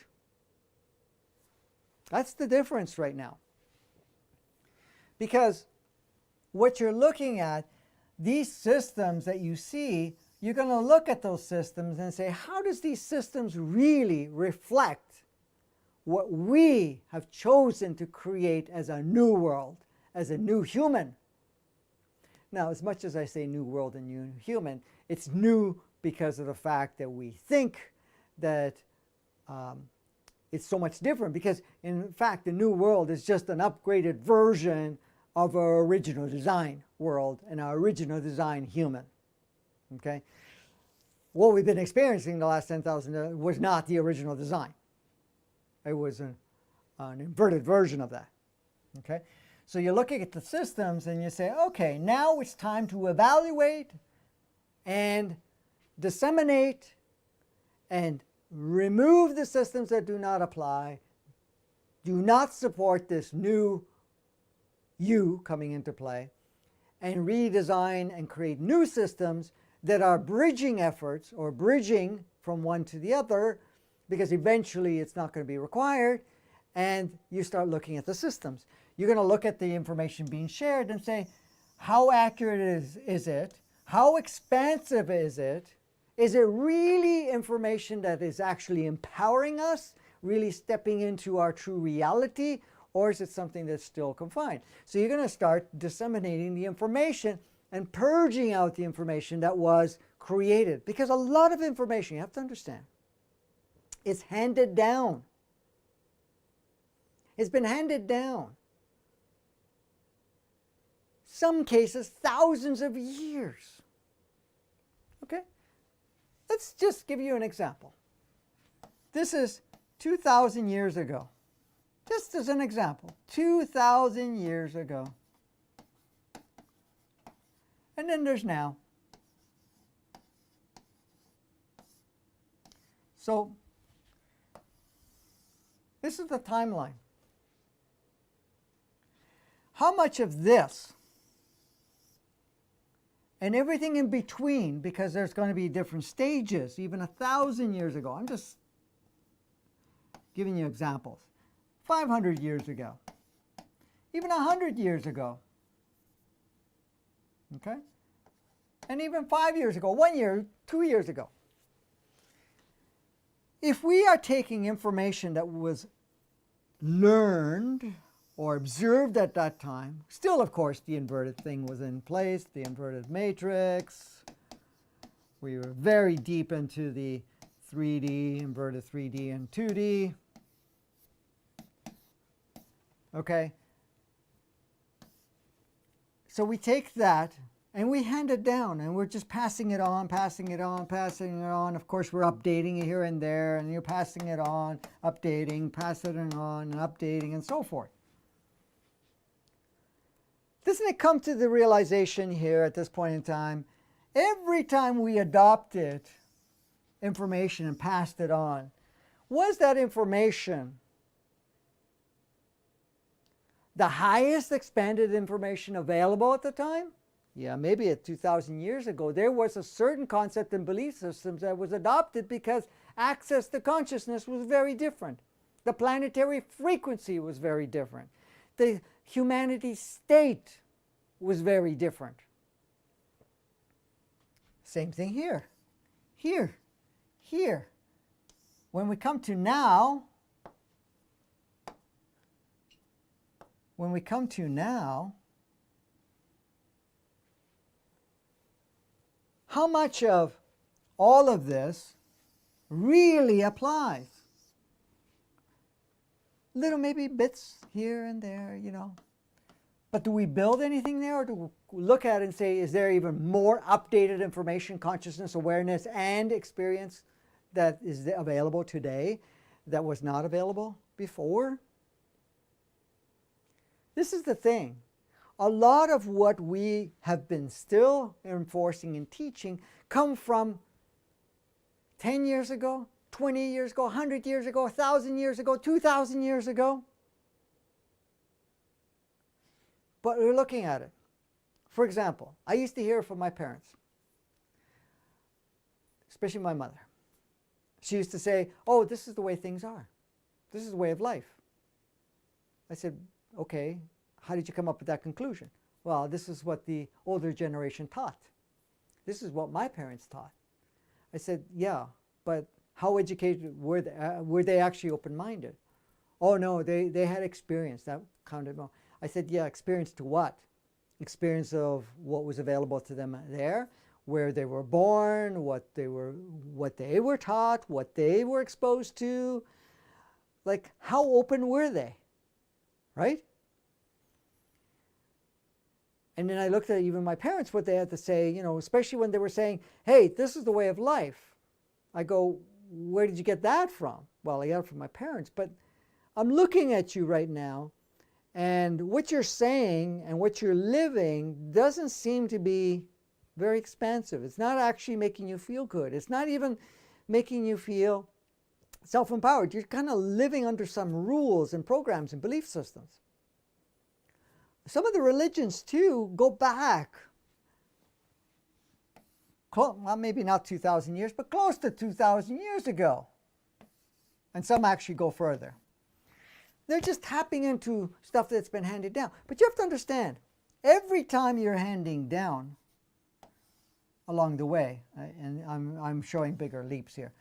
Speaker 2: That's the difference right now. Because what you're looking at, these systems that you see, you're going to look at those systems and say, how does these systems really reflect what we have chosen to create as a new world, as a new human? Now, as much as I say new world and new human, it's new because of the fact that we think that it's so much different, because in fact the new world is just an upgraded version of our original design world and our original design human. Okay? What we've been experiencing the last 10,000 years was not the original design. It was an inverted version of that. Okay? So you're looking at the systems and you say, okay, now it's time to evaluate and disseminate and remove the systems that do not apply, do not support this new you coming into play, and redesign and create new systems that are bridging efforts or bridging from one to the other, because eventually it's not going to be required, and you start looking at the systems. You're going to look at the information being shared and say, how accurate is it? How expansive is it? Is it really information that is actually empowering us, really stepping into our true reality, or is it something that's still confined? So you're going to start disseminating the information and purging out the information that was created. Because a lot of information, you have to understand, is handed down. It's been handed down. Some cases, thousands of years. Okay? Let's just give you an example. This is 2,000 years ago. Just as an example, 2,000 years ago. And then there's now. So, this is the timeline. How much of this and everything in between, because there's going to be different stages, even 1,000 years ago. I'm just giving you examples. 500 years ago, even 100 years ago, okay? And even 5 years ago, 1 year, 2 years ago. If we are taking information that was learned or observed at that time, still, of course, the inverted thing was in place, the inverted matrix. We were very deep into the 3D, inverted 3D and 2D. Okay? So we take that and we hand it down, and we're just passing it on, passing it on, passing it on. Of course, we're updating it here and there, and you're passing it on, updating, passing it on, and updating, and so forth. doesn't it come to the realization here at this point in time, every time we adopted information and passed it on, was that information the highest expanded information available at the time? Yeah, maybe at 2,000 years ago, there was a certain concept and belief systems that was adopted because access to consciousness was very different. The planetary frequency was very different. The humanity state was very different. Same thing here. Here. When we come to now, how much of all of this really applies? Little maybe bits here and there, But do we build anything there, or do we look at it and say, is there even more updated information, consciousness, awareness, and experience that is available today that was not available before? This is the thing. A lot of what we have been still enforcing and teaching come from 10 years ago, 20 years ago, 100 years ago, 1,000 years ago, 2,000 years ago. But we're looking at it. For example, I used to hear from my parents, especially my mother. She used to say, oh, this is the way things are. This is the way of life. I said, okay, how did you come up with that conclusion? Well, this is what the older generation taught. This is what my parents taught. I said, yeah, but how educated were they? Were they actually open-minded? Oh, no, they had experience. That counted more. I said, yeah, experience to what? Experience of what was available to them there, where they were born, what they were taught, what they were exposed to. Like, how open were they? Right? And then I looked at even my parents, what they had to say, especially when they were saying, hey, this is the way of life. I go, where did you get that from? Well, I got it from my parents, but I'm looking at you right now, and what you're saying and what you're living doesn't seem to be very expansive. It's not actually making you feel good. It's not even making you feel self-empowered. You're kind of living under some rules and programs and belief systems. Some of the religions, too, go back, well, maybe not 2,000 years, but close to 2,000 years ago. And some actually go further. They're just tapping into stuff that's been handed down. But you have to understand, every time you're handing down along the way, and I'm showing bigger leaps here,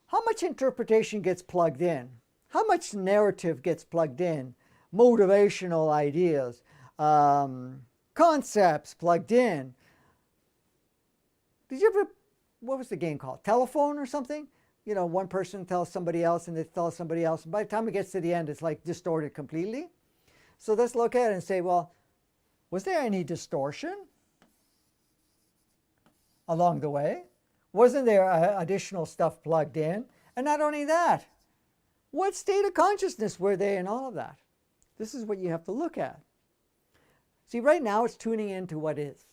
Speaker 2: how much interpretation gets plugged in? How much narrative gets plugged in? Motivational ideas, concepts plugged in. Did you ever, what was the game called? Telephone or something? One person tells somebody else and they tell somebody else. And by the time it gets to the end, it's like distorted completely. So let's look at it and say, well, was there any distortion along the way? Wasn't there additional stuff plugged in? And not only that, what state of consciousness were they in all of that? This is what you have to look at. See, right now it's tuning into what is,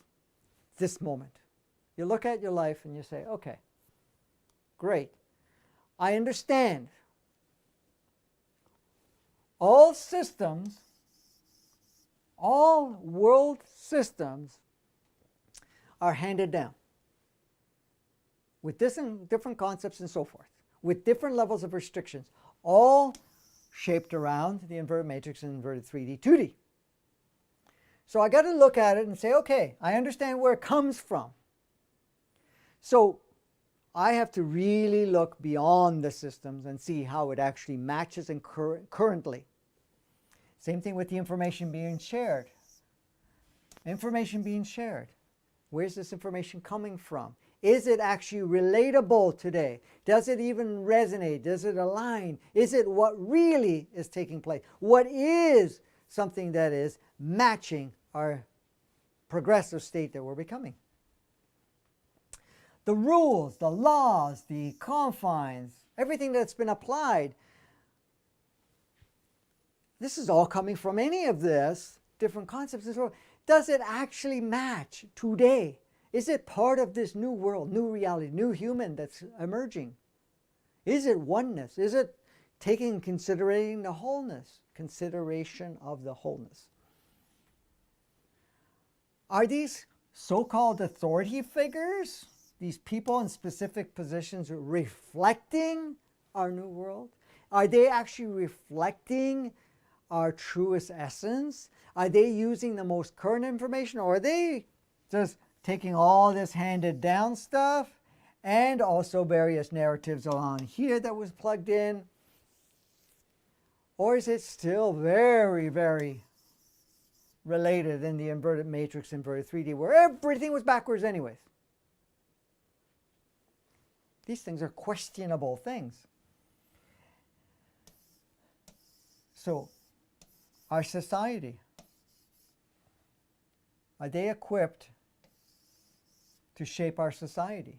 Speaker 2: this moment. You look at your life and you say, okay, great. I understand. All systems, all world systems are handed down with different concepts and so forth, with different levels of restrictions, all shaped around the inverted matrix and inverted 3D, 2D. So I got to look at it and say, okay, I understand where it comes from. So I have to really look beyond the systems and see how it actually matches and currently. Same thing with the information being shared. Information being shared. Where's this information coming from? Is it actually relatable today? Does it even resonate? Does it align? Is it what really is taking place? What is something that is matching our progressive state that we're becoming? The rules, the laws, the confines, everything that's been applied, this is all coming from any of this different concepts in this world, does it actually match today? Is it part of this new world, new reality, new human that's emerging? Is it oneness? Is it taking considering the wholeness, consideration of the wholeness? Are these so-called authority figures, these people in specific positions, reflecting our new world? Are they actually reflecting our truest essence? Are they using the most current information, or are they just taking all this handed down stuff and also various narratives along here that was plugged in? Or is it still very, very related in the inverted matrix, inverted 3D, where everything was backwards anyways? These things are questionable things. So, our society, are they equipped to shape our society?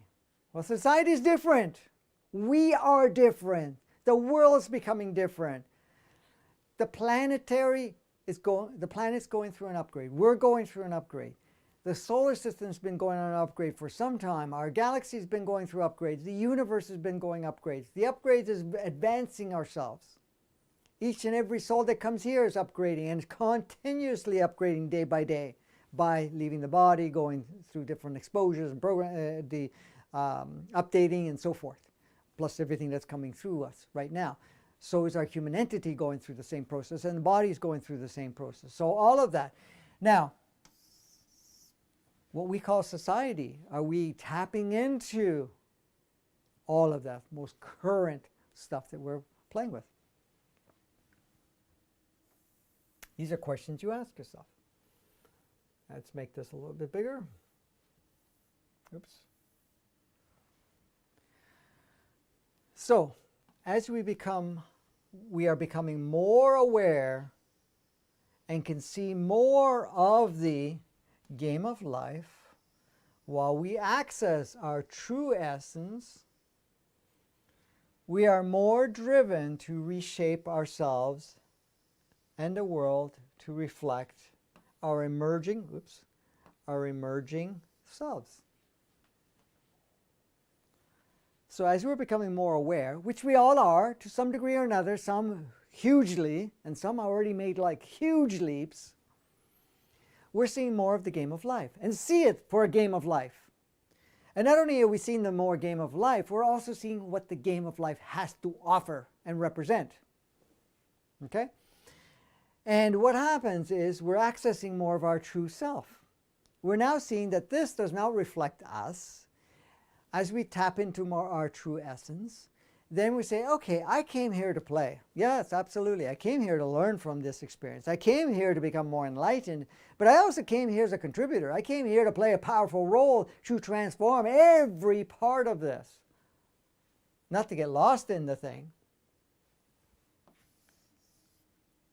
Speaker 2: Well, society is different. We are different. The world is becoming different. The planet's going through an upgrade. We're going through an upgrade. The solar system's been going on an upgrade for some time. Our galaxy's been going through upgrades. The universe has been going upgrades. The upgrades is advancing ourselves. Each and every soul that comes here is upgrading and continuously upgrading day by day by leaving the body, going through different exposures and updating and so forth, plus everything that's coming through us right now. So is our human entity going through the same process, and the body is going through the same process. So all of that. Now, what we call society, are we tapping into all of that most current stuff that we're playing with? These are questions you ask yourself. Let's make this a little bit bigger. Oops. So, as we are becoming more aware and can see more of the game of life while we access our true essence, we are more driven to reshape ourselves and the world to reflect our emerging selves. So as we're becoming more aware, which we all are to some degree or another, some hugely, and some already made like huge leaps, we're seeing more of the game of life and see it for a game of life. And not only are we seeing the more game of life, we're also seeing what the game of life has to offer and represent. Okay? And what happens is we're accessing more of our true self. We're now seeing that this does not reflect us. As we tap into more our true essence, then we say, okay, I came here to play. Yes, absolutely. I came here to learn from this experience. I came here to become more enlightened, but I also came here as a contributor. I came here to play a powerful role to transform every part of this. Not to get lost in the thing.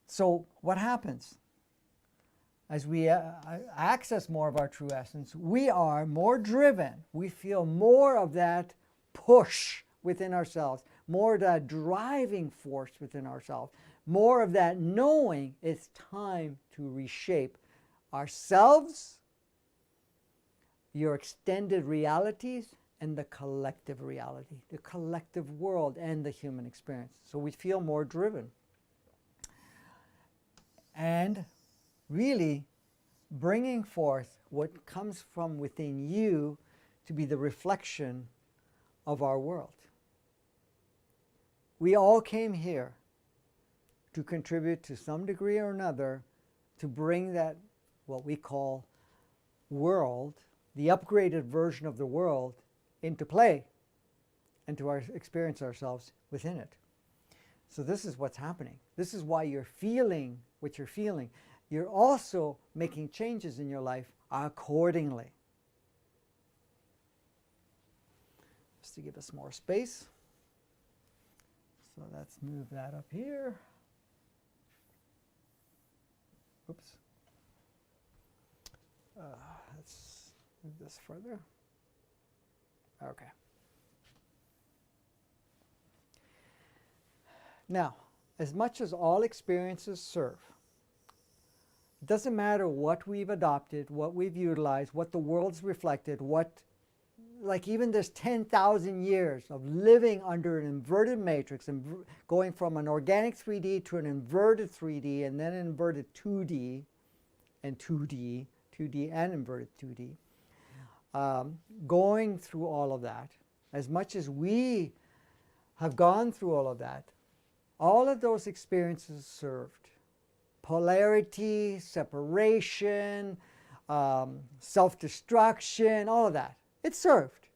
Speaker 2: So what happens? As we access more of our true essence, we are more driven. We feel more of that push within ourselves, more of that driving force within ourselves, more of that knowing it's time to reshape ourselves, your extended realities, and the collective reality, the collective world and the human experience. So we feel more driven. And really bringing forth what comes from within you to be the reflection of our world. We all came here to contribute to some degree or another to bring that, what we call world, the upgraded version of the world, into play and to experience ourselves within it. So this is what's happening. This is why you're feeling what you're feeling. You're also making changes in your life accordingly. Just to give us more space. So let's move that up here. Oops. Let's move this further. Okay. Now, as much as all experiences serve, It doesn't matter what we've adopted, what we've utilized, what the world's reflected, like even this 10,000 years of living under an inverted matrix and going from an organic 3D to an inverted 3D and then an inverted 2D and 2D and inverted 2D, going through all of that, as much as we have gone through all of those experiences served. Polarity, separation, self-destruction, all of that. It served.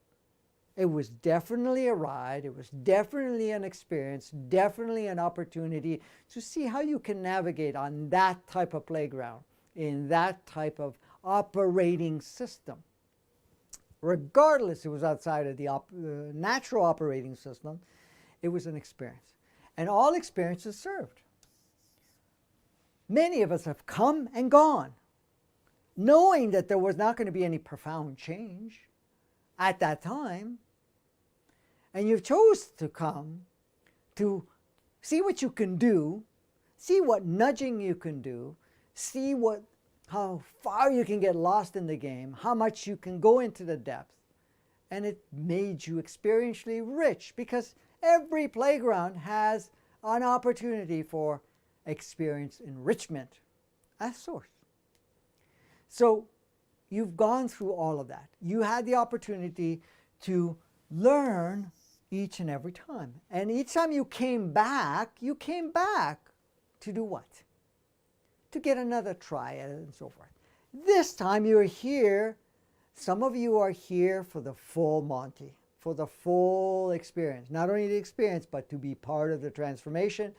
Speaker 2: It was definitely a ride. It was definitely an experience, definitely an opportunity to see how you can navigate on that type of playground, in that type of operating system. Regardless, it was outside of the natural operating system, it was an experience. And all experiences served. Many of us have come and gone, knowing that there was not going to be any profound change at that time. And you've chose to come to see what you can do, see what nudging you can do, see how far you can get lost in the game, how much you can go into the depth. And it made you experientially rich, because every playground has an opportunity for experience enrichment as source. So you've gone through all of that. You had the opportunity to learn each and every time. And each time you came back to do what? To get another try at it and so forth. This time you're here, some of you are here for the full Monty, for the full experience. Not only the experience, but to be part of the transformation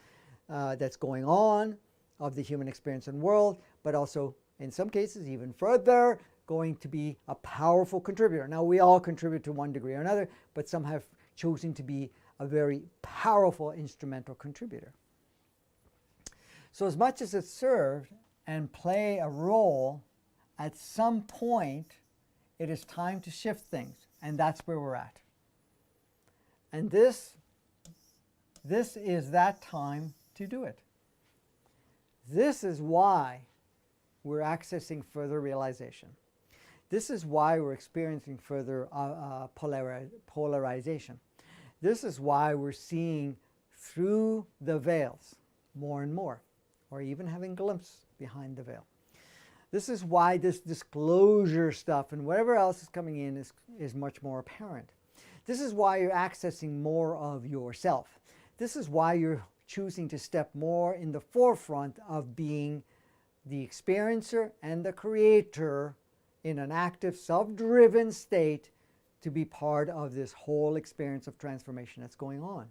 Speaker 2: that's going on of the human experience and world, but also, in some cases, even further, going to be a powerful contributor. Now, we all contribute to one degree or another, but some have chosen to be a very powerful instrumental contributor. So as much as it served and play a role, at some point, it is time to shift things, and that's where we're at. And this is that time to do it. This is why we're accessing further realization. This is why we're experiencing further polarization. This is why we're seeing through the veils more and more, or even having a glimpse behind the veil. This is why this disclosure stuff and whatever else is coming in is much more apparent. This is why you're accessing more of yourself. This is why you're choosing to step more in the forefront of being the experiencer and the creator in an active, self-driven state to be part of this whole experience of transformation that's going on.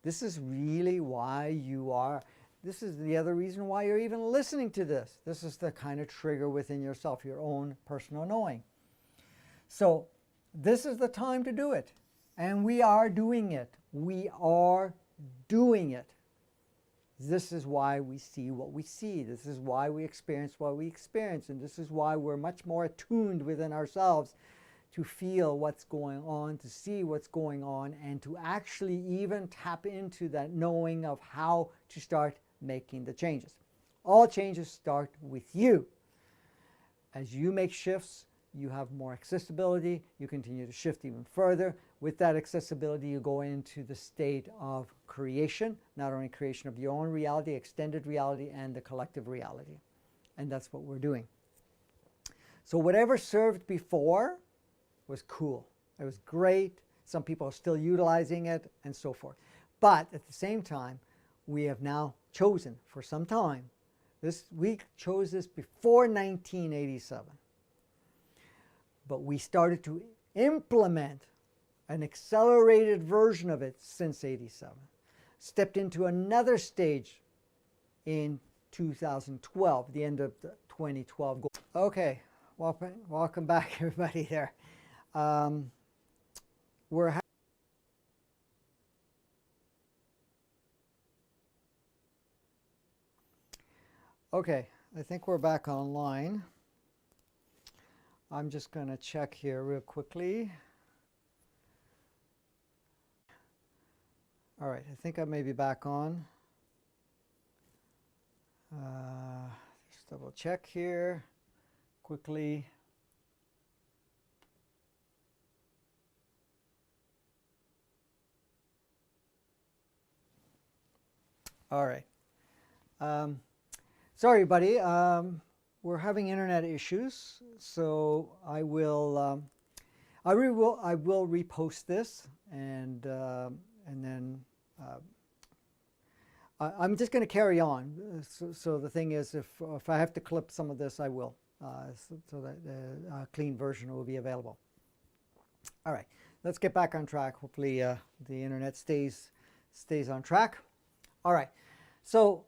Speaker 2: This is really why you are. This is the other reason why you're even listening to this. This is the kind of trigger within yourself, your own personal knowing. So this is the time to do it. And we are doing it. We are doing it. This is why we see what we see. This is why we experience what we experience. And this is why we're much more attuned within ourselves to feel what's going on, to see what's going on, and to actually even tap into that knowing of how to start making the changes. All changes start with you. As you make shifts, you have more accessibility. You continue to shift even further. With that accessibility, you go into the state of creation, not only creation of your own reality, extended reality, and the collective reality. And that's what we're doing. So whatever served before was cool. It was great. Some people are still utilizing it and so forth. But at the same time, we have now chosen for some time. We chose this before 1987. But we started to implement an accelerated version of it since 87. Stepped into another stage in 2012, the end of the 2012 goal. Okay, welcome back everybody there. Okay, I think we're back online. I'm just going to check here real quickly. All right, I think I may be back on. There's double check here quickly. All right. Sorry, buddy. We're having internet issues, so I will repost this, and then I'm just going to carry on. So the thing is, if I have to clip some of this, I will, so that the clean version will be available. All right, let's get back on track. Hopefully, the internet stays on track. All right, so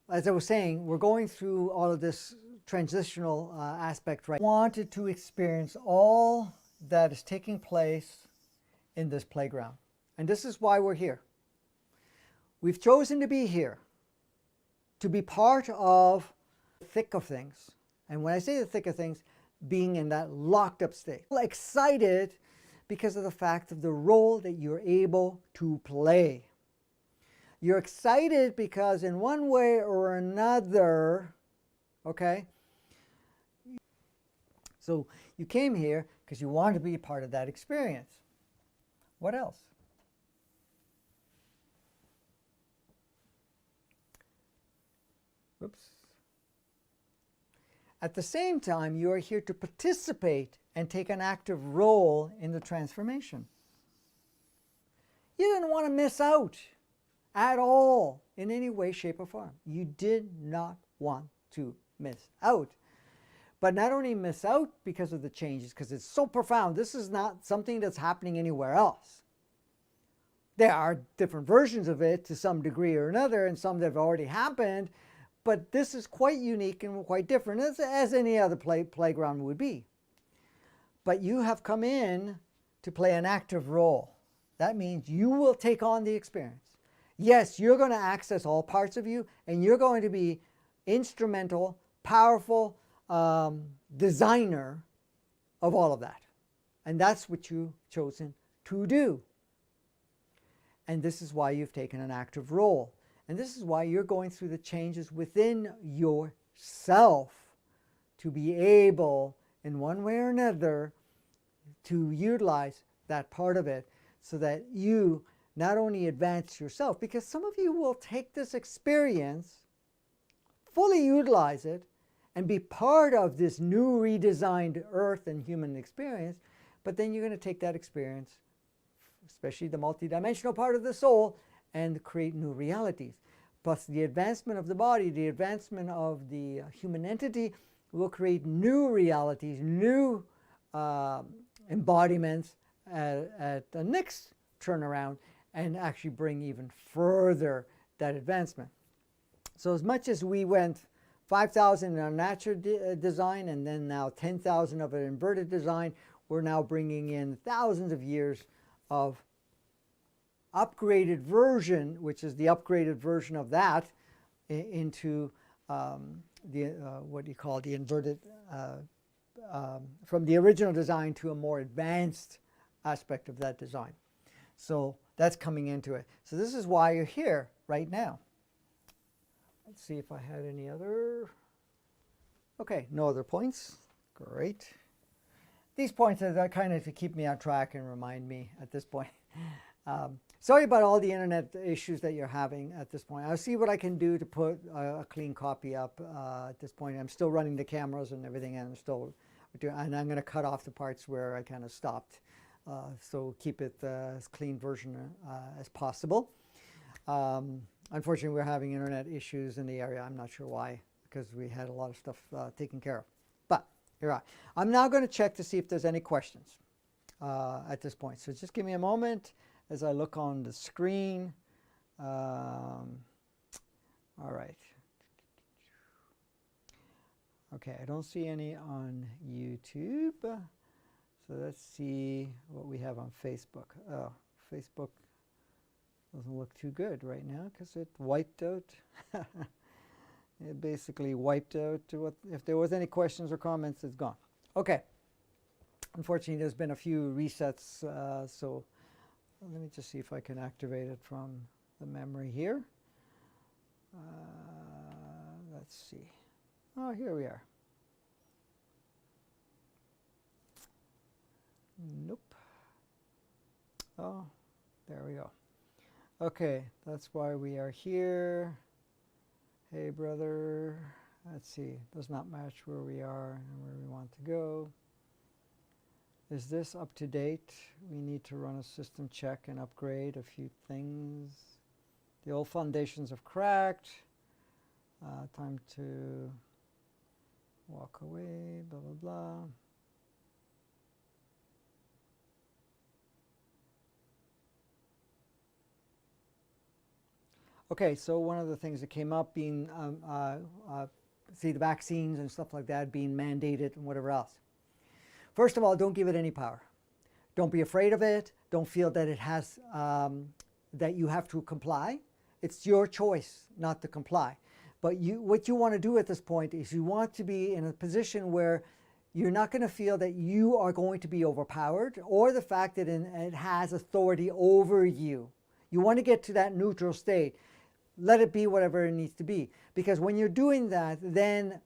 Speaker 2: as I was saying, we're going through all of this transitional aspect, right? I wanted to experience all that is taking place in this playground. And this is why we're here. We've chosen to be here, to be part of the thick of things. And when I say the thick of things, being in that locked up state. Excited because of the fact of the role that you're able to play. You're excited because in one way or another, okay, so you came here because you want to be a part of that experience. What else? Oops. At the same time, you are here to participate and take an active role in the transformation. You didn't want to miss out at all in any way, shape, or form. You did not want to miss out. But not only miss out because of the changes, because it's so profound. This is not something that's happening anywhere else. There are different versions of it to some degree or another, and some that have already happened, but this is quite unique and quite different, as any other playground would be. But you have come in to play an active role. That means you will take on the experience. Yes, you're going to access all parts of you, and you're going to be instrumental, powerful designer of all of that. And that's what you've chosen to do. And this is why you've taken an active role. And this is why you're going through the changes within yourself to be able, in one way or another, to utilize that part of it so that you not only advance yourself, because some of you will take this experience, fully utilize it, and be part of this new redesigned earth and human experience, but then you're going to take that experience, especially the multidimensional part of the soul, and create new realities. Plus the advancement of the body, the advancement of the human entity will create new realities, new embodiments at the next turnaround, and actually bring even further that advancement. So as much as we went 5,000 in our natural design and then now 10,000 of an inverted design, we're now bringing in thousands of years of upgraded version, which is the upgraded version of that, into what you call the inverted, from the original design to a more advanced aspect of that design. So that's coming into it. So this is why you're here right now. Let's see if I had any other. Okay, no other points. Great. These points are kind of to keep me on track and remind me at this point. Sorry about all the internet issues that you're having at this point. I'll see what I can do to put a clean copy up at this point. I'm still running the cameras and everything, and I'm going to cut off the parts where I kind of stopped. So keep it as clean version as possible. Unfortunately, we're having internet issues in the area. I'm not sure why, because we had a lot of stuff taken care of. But here I am. I'm now going to check to see if there's any questions at this point. So just give me a moment as I look on the screen. All right. Okay, I don't see any on YouTube. So let's see what we have on Facebook. Oh, Facebook doesn't look too good right now because it wiped out. It basically wiped out what, if there was any questions or comments, it's gone. Okay. Unfortunately, there's been a few resets, so let me just see if I can activate it from the memory here. Let's see. Oh, here we are. Nope. Oh, there we go. Okay, that's why we are here. Hey, brother. Let's see. Does not match where we are and where we want to go. Is this up to date? We need to run a system check and upgrade a few things. The old foundations have cracked. Time to walk away, blah, blah, blah. Okay, so one of the things that came up being, see the vaccines and stuff like that being mandated and whatever else. First of all, don't give it any power. Don't be afraid of it. Don't feel that it has, that you have to comply. It's your choice not to comply. But what you want to do at this point is you want to be in a position where you're not going to feel that you are going to be overpowered or the fact that it has authority over you. You want to get to that neutral state. Let it be whatever it needs to be. Because when you're doing that, then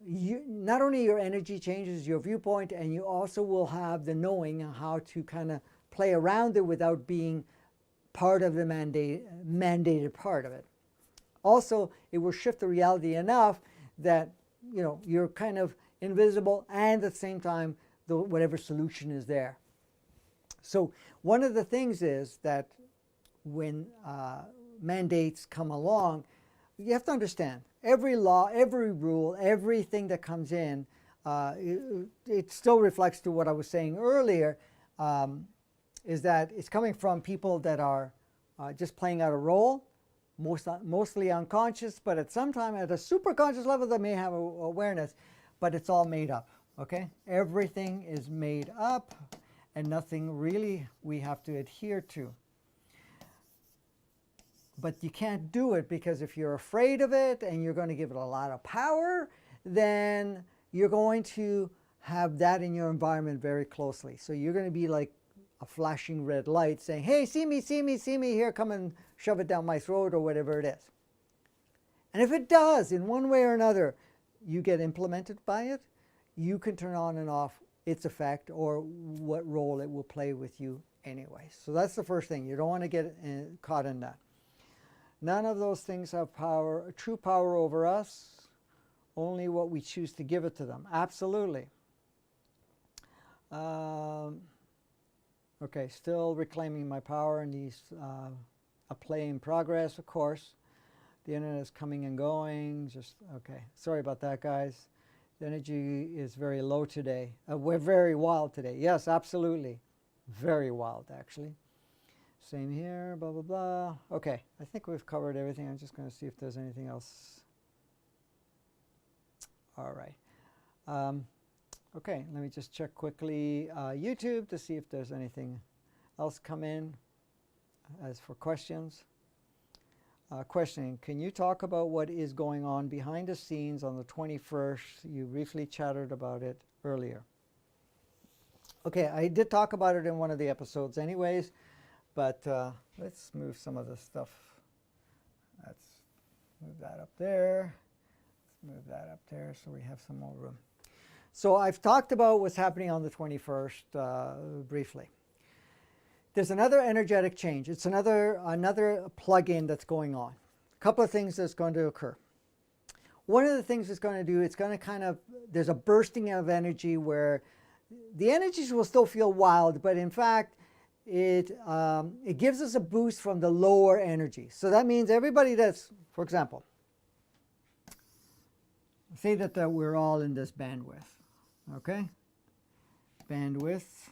Speaker 2: not only your energy changes, your viewpoint, and you also will have the knowing how to kind of play around it without being part of the mandated part of it. Also, it will shift the reality enough that you're kind of invisible, and at the same time, whatever solution is there. So one of the things is that when mandates come along, you have to understand every law, every rule, everything that comes in, it still reflects to what I was saying earlier, is that it's coming from people that are just playing out a role, mostly unconscious, but at some time at a super conscious level they may have awareness, but it's all made up, okay? Everything is made up and nothing really we have to adhere to. But you can't do it because if you're afraid of it and you're going to give it a lot of power, then you're going to have that in your environment very closely. So you're going to be like a flashing red light saying, hey, see me, see me, see me, here, come and shove it down my throat or whatever it is. And if it does, in one way or another, you get implemented by it, you can turn on and off its effect or what role it will play with you anyway. So that's the first thing. You don't want to get caught in that. None of those things have power, true power over us, only what we choose to give it to them. Absolutely. Okay, still reclaiming my power in these, a play in progress, of course. The internet is coming and going, okay. Sorry about that, guys. The energy is very low today. We're very wild today. Yes, absolutely. Very wild, actually. Same here, blah, blah, blah. Okay, I think we've covered everything. I'm just going to see if there's anything else. All right. Okay, let me just check quickly YouTube to see if there's anything else come in as for questions. Questioning, can you talk about what is going on behind the scenes on the 21st? You briefly chatted about it earlier. Okay, I did talk about it in one of the episodes anyways. But let's move some of the stuff. Let's move that up there. Let's move that up there so we have some more room. So I've talked about what's happening on the 21st briefly. There's another energetic change. It's another plug-in that's going on. A couple of things that's going to occur. One of the things it's going to do, it's going to there's a bursting of energy where the energies will still feel wild, but in fact, it gives us a boost from the lower energy. So that means everybody that's, for example, say that we're all in this bandwidth, okay? Bandwidth.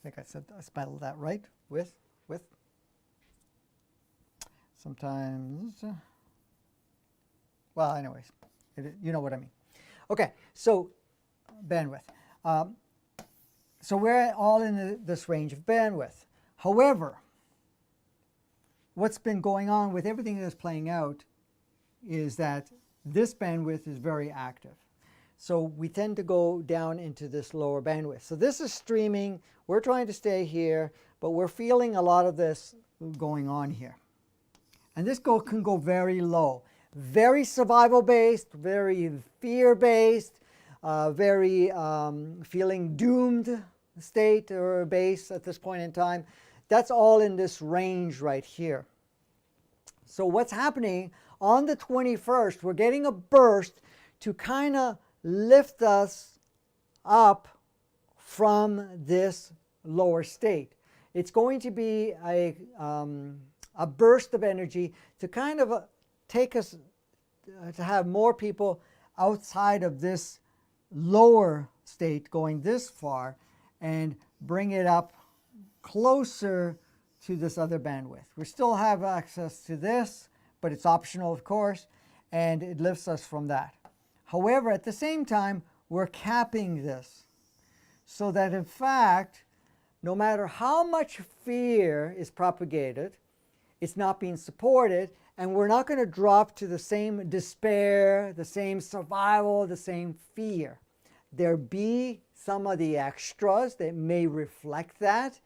Speaker 2: I think I spelled that right, with. Sometimes, well, anyways, you know what I mean. Okay, so bandwidth. So we're all in this range of bandwidth. However, what's been going on with everything that's playing out is that this bandwidth is very active. So we tend to go down into this lower bandwidth. So this is streaming. We're trying to stay here, but we're feeling a lot of this going on here. And this can go very low, very survival based, very fear based, very feeling doomed state or base at this point in time. That's all in this range right here. So what's happening on the 21st, we're getting a burst to kind of lift us up from this lower state. It's going to be a burst of energy to kind of take us to have more people outside of this lower state going this far and bring it up closer to this other bandwidth. We still have access to this, but it's optional, of course, and it lifts us from that. However, at the same time, we're capping this so that, in fact, no matter how much fear is propagated, it's not being supported, and we're not going to drop to the same despair, the same survival, the same fear. There be some of the extras that may reflect that,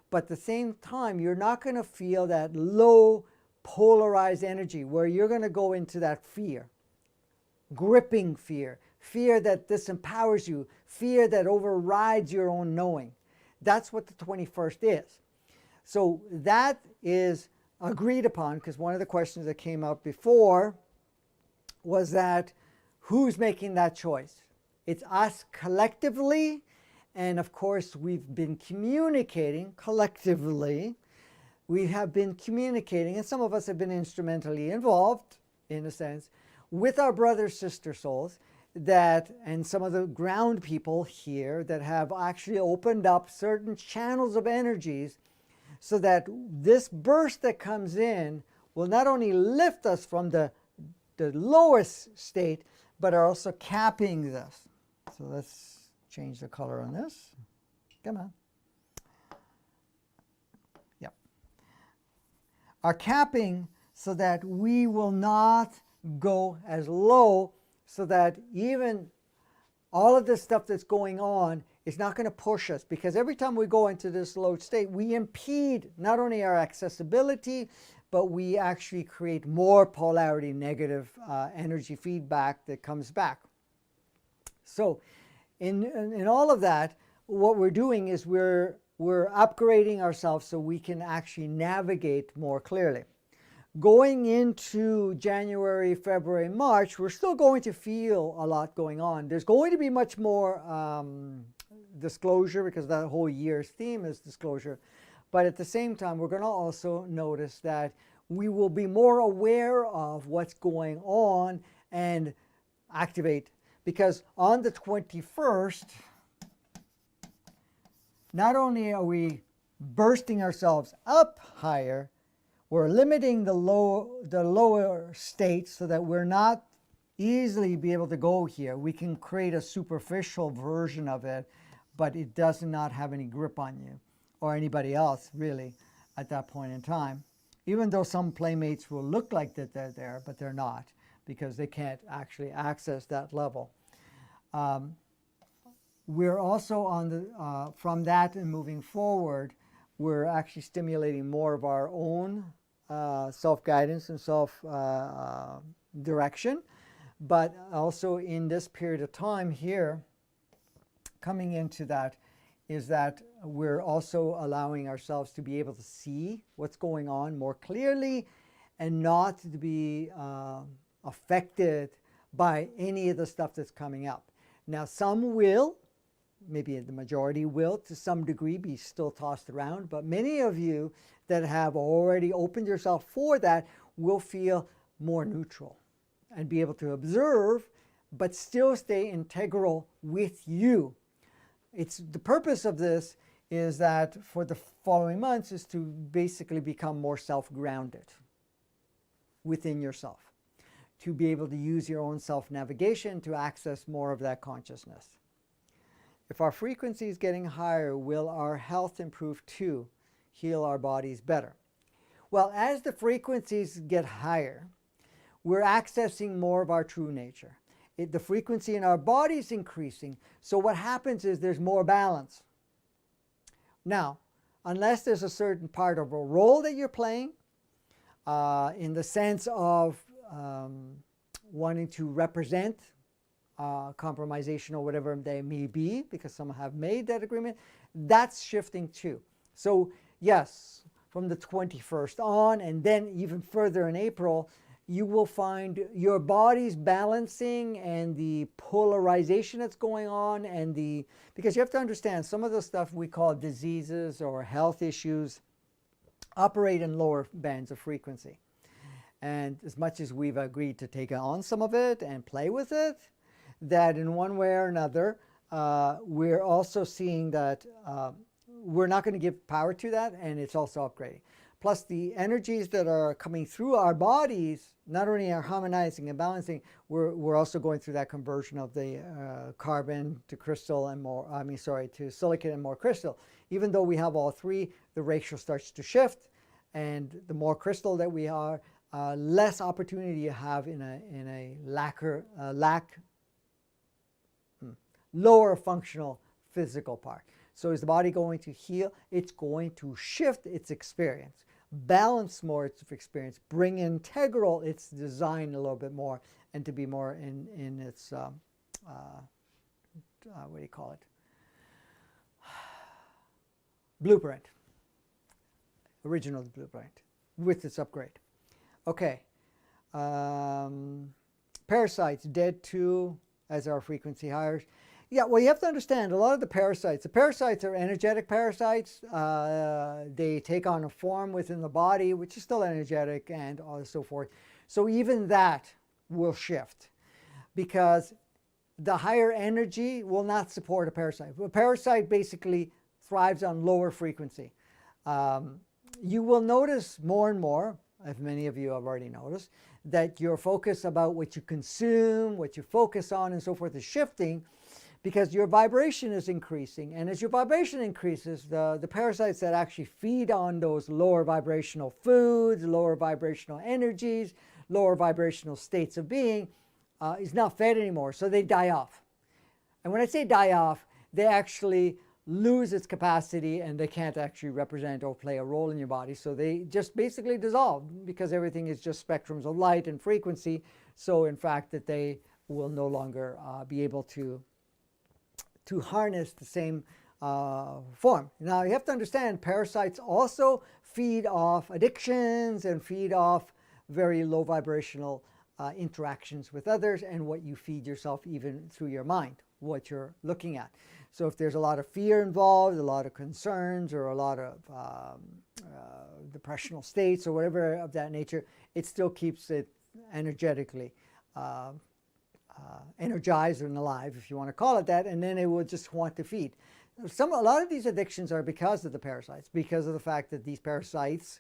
Speaker 2: but at the same time, you're not going to feel that low polarized energy where you're going to go into that fear, gripping fear, fear that disempowers you, fear that overrides your own knowing. That's what the 21st is. So that is agreed upon, because one of the questions that came up before was that who's making that choice? It's us collectively, and of course we've been communicating collectively. We have been communicating, and some of us have been instrumentally involved, in a sense, with our brother sister souls that, and some of the ground people here that have actually opened up certain channels of energies so that this burst that comes in will not only lift us from the lowest state, but are also capping this. So let's change the color on this. Come on. Yep. Are capping so that we will not go as low, so that even all of this stuff that's going on is not going to push us, because every time we go into this low state, we impede not only our accessibility, but we actually create more polarity, negative energy feedback that comes back. So in all of that, what we're doing is we're upgrading ourselves so we can actually navigate more clearly. Going into January, February, March, we're still going to feel a lot going on. There's going to be much more disclosure, because that whole year's theme is disclosure. But at the same time, we're going to also notice that we will be more aware of what's going on and activate. Because on the 21st, not only are we bursting ourselves up higher, we're limiting the lower states so that we're not easily be able to go here. We can create a superficial version of it, but it does not have any grip on you or anybody else really at that point in time. Even though some playmates will look like that they're there, but they're not, because they can't actually access that level. We're also on the from that and moving forward, we're actually stimulating more of our own self-guidance and self-direction. But also in this period of time here, coming into that, is that we're also allowing ourselves to be able to see what's going on more clearly and not to be affected by any of the stuff that's coming up. Now, some will, maybe the majority will, to some degree, be still tossed around, but many of you that have already opened yourself for that will feel more neutral and be able to observe, but still stay integral with you. It's the purpose of this is that for the following months is to basically become more self-grounded within yourself, to be able to use your own self-navigation to access more of that consciousness. If our frequency is getting higher, will our health improve too? Heal our bodies better? Well, as the frequencies get higher, we're accessing more of our true nature. the frequency in our body is increasing. So what happens is there's more balance. Now, unless there's a certain part of a role that you're playing, in the sense of wanting to represent compromisation or whatever they may be, because some have made that agreement, that's shifting too. So yes, from the 21st on, and then even further in April, you will find your body's balancing and the polarization that's going on, and because you have to understand, some of the stuff we call diseases or health issues operate in lower bands of frequency. And as much as we've agreed to take on some of it and play with it, that in one way or another, we're also seeing that we're not going to give power to that, and it's also upgrading. Plus, the energies that are coming through our bodies not only are harmonizing and balancing, we're also going through that conversion of the carbon to crystal and more, to silicon and more crystal. Even though we have all three, the ratio starts to shift, and the more crystal that we are, less opportunity you have in a lower functional physical part. So is the body going to heal? It's going to shift its experience, balance more its experience, bring integral its design a little bit more, and to be more in its, what do you call it? Blueprint. Original blueprint with its upgrade. Okay. Parasites, dead too, as our frequency higher. Yeah, well, you have to understand, a lot of the parasites are energetic parasites. They take on a form within the body, which is still energetic, and so forth. So even that will shift, because the higher energy will not support a parasite. A parasite basically thrives on lower frequency. You will notice more and more, as many of you have already noticed, that your focus about what you consume, what you focus on, and so forth is shifting, because your vibration is increasing. And as your vibration increases, the parasites that actually feed on those lower vibrational foods, lower vibrational energies, lower vibrational states of being, is not fed anymore. So they die off. And when I say die off, they actually lose its capacity, and they can't actually represent or play a role in your body. So they just basically dissolve, because everything is just spectrums of light and frequency. So in fact, that they will no longer be able to harness the same form. Now you have to understand, parasites also feed off addictions and feed off very low vibrational interactions with others, and what you feed yourself even through your mind, what you're looking at. So if there's a lot of fear involved, a lot of concerns, or a lot of depressional states or whatever of that nature, it still keeps it energetically energized and alive, if you want to call it that, and then it will just want to feed. A lot of these addictions are because of the parasites, because of the fact that these parasites,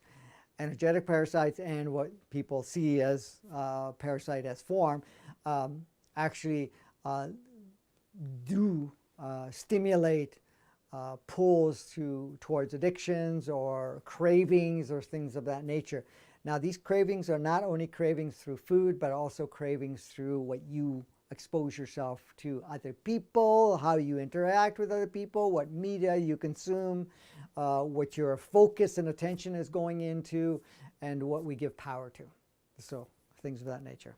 Speaker 2: energetic parasites, and what people see as parasite as form, actually do stimulate pulls towards addictions or cravings or things of that nature. Now, these cravings are not only cravings through food, but also cravings through what you expose yourself to other people, how you interact with other people, what media you consume, what your focus and attention is going into, and what we give power to. So, things of that nature.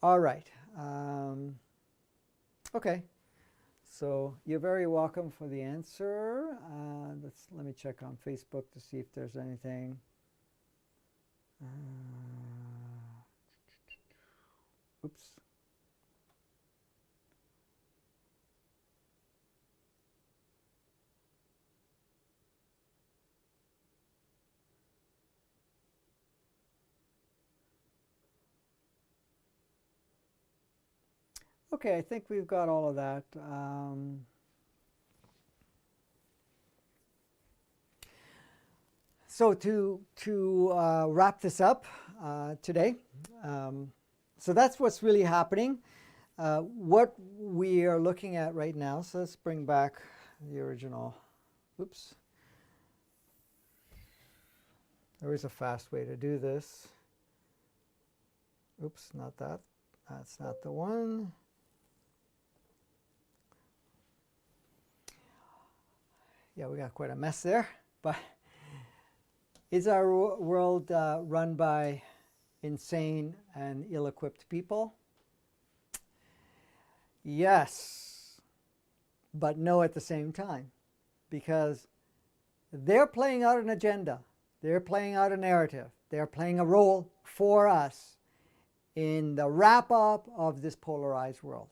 Speaker 2: All right. Okay. So, you're very welcome for the answer. Let me check on Facebook to see if there's anything. Oops. Okay, I think we've got all of that. So to wrap this up today, so that's what's really happening. What we are looking at right now, so let's bring back the original. Oops. There is a fast way to do this. Oops, not that. That's not the one. Yeah, we got quite a mess there. But is our world run by insane and ill-equipped people? Yes, but no at the same time, because they're playing out an agenda. They're playing out a narrative. They're playing a role for us in the wrap-up of this polarized world.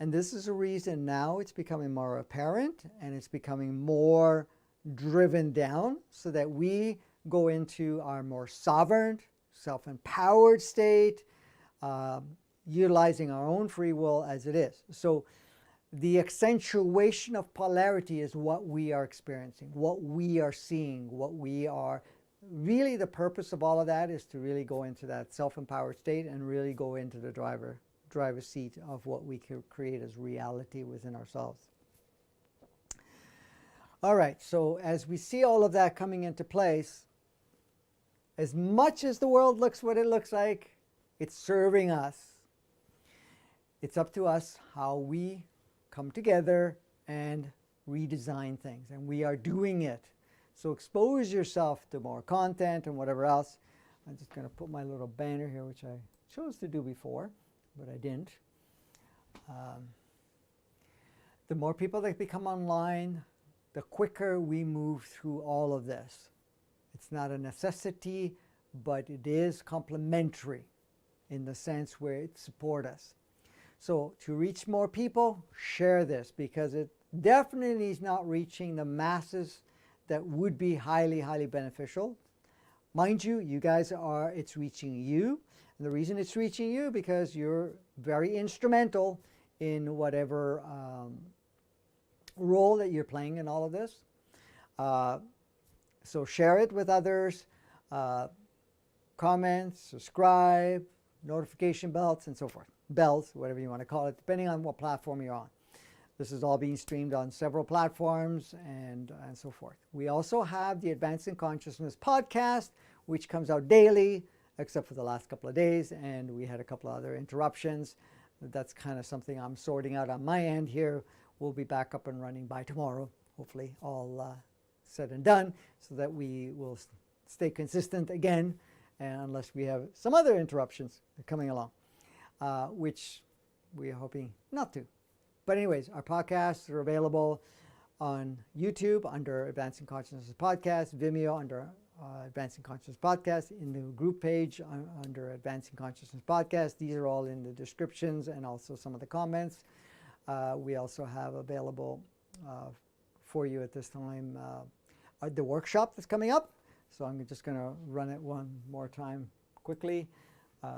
Speaker 2: And this is a reason now it's becoming more apparent and it's becoming more driven down so that we go into our more sovereign, self-empowered state, utilizing our own free will as it is. So the accentuation of polarity is what we are experiencing, what we are seeing, what we are. Really, the purpose of all of that is to really go into that self-empowered state and really go into the driver's seat of what we could create as reality within ourselves. All right, so as we see all of that coming into place, as much as the world looks what it looks like, it's serving us. It's up to us how we come together and redesign things, and we are doing it. So expose yourself to more content and whatever else. I'm just going to put my little banner here, which I chose to do before, but I didn't. The more people that become online, the quicker we move through all of this. It's not a necessity, but it is complementary in the sense where it supports us. So to reach more people, share this, because it definitely is not reaching the masses that would be highly, highly beneficial. Mind you, you guys are, it's reaching you. And the reason it's reaching you because you're very instrumental in whatever role that you're playing in all of this. So share it with others, comment, subscribe, notification bells, and so forth. Bells, whatever you want to call it, depending on what platform you're on. This is all being streamed on several platforms and so forth. We also have the Advancing Consciousness podcast, which comes out daily, except for the last couple of days, and we had a couple of other interruptions. That's kind of something I'm sorting out on my end here. We'll be back up and running by tomorrow, hopefully all said and done, so that we will stay consistent again, and unless we have some other interruptions coming along, which we are hoping not to. But anyways, our podcasts are available on YouTube under Advancing Consciousness Podcast, Vimeo under Advancing Consciousness Podcast, in the group page under Advancing Consciousness Podcast. These are all in the descriptions and also some of the comments. We also have available for you at this time the workshop that's coming up. So I'm just going to run it one more time quickly.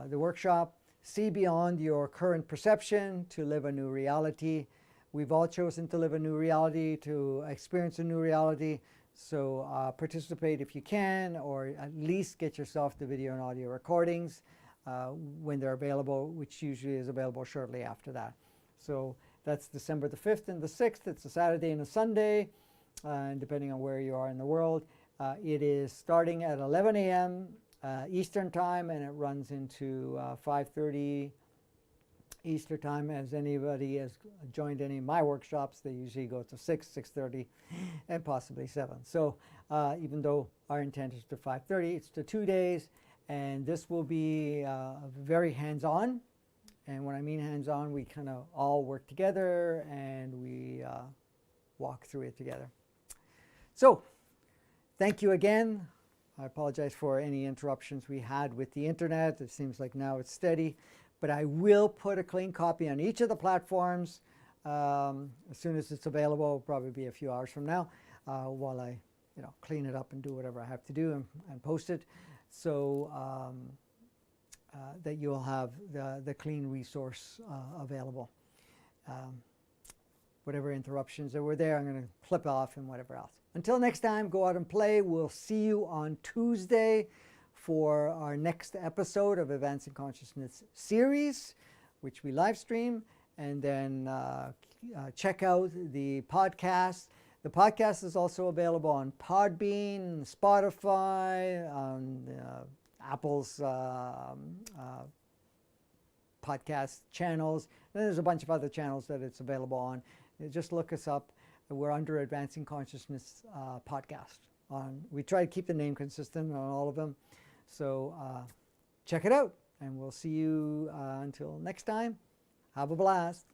Speaker 2: The workshop, See Beyond Your Current Perception to Live a New Reality. We've all chosen to live a new reality, to experience a new reality. So participate if you can, or at least get yourself the video and audio recordings when they're available, which usually is available shortly after that. So that's December the 5th and the 6th. It's a Saturday and a Sunday, depending on where you are in the world. It is starting at 11 a.m. Eastern Time, and it runs into 5:30 Eastern Time. As anybody has joined any of my workshops, they usually go to 6, 6:30, and possibly 7. So even though our intent is to 5:30, it's to 2 days, and this will be very hands-on. And when I mean hands-on, we kind of all work together and we walk through it together. So thank you again. I apologize for any interruptions we had with the internet. It seems like now it's steady, but I will put a clean copy on each of the platforms as soon as it's available. It'll probably be a few hours from now while I clean it up and do whatever I have to do and post it, so that you'll have the clean resource available. Whatever interruptions that were there, I'm going to clip off and whatever else. Until next time, go out and play. We'll see you on Tuesday for our next episode of Advancing Consciousness series, which we live stream. And then check out the podcast. The podcast is also available on Podbean, Spotify, on Apple's podcast channels. Then there's a bunch of other channels that it's available on. Just look us up. we're under Advancing Consciousness podcast. We try to keep the name consistent on all of them. So check it out, and we'll see you until next time. Have a blast.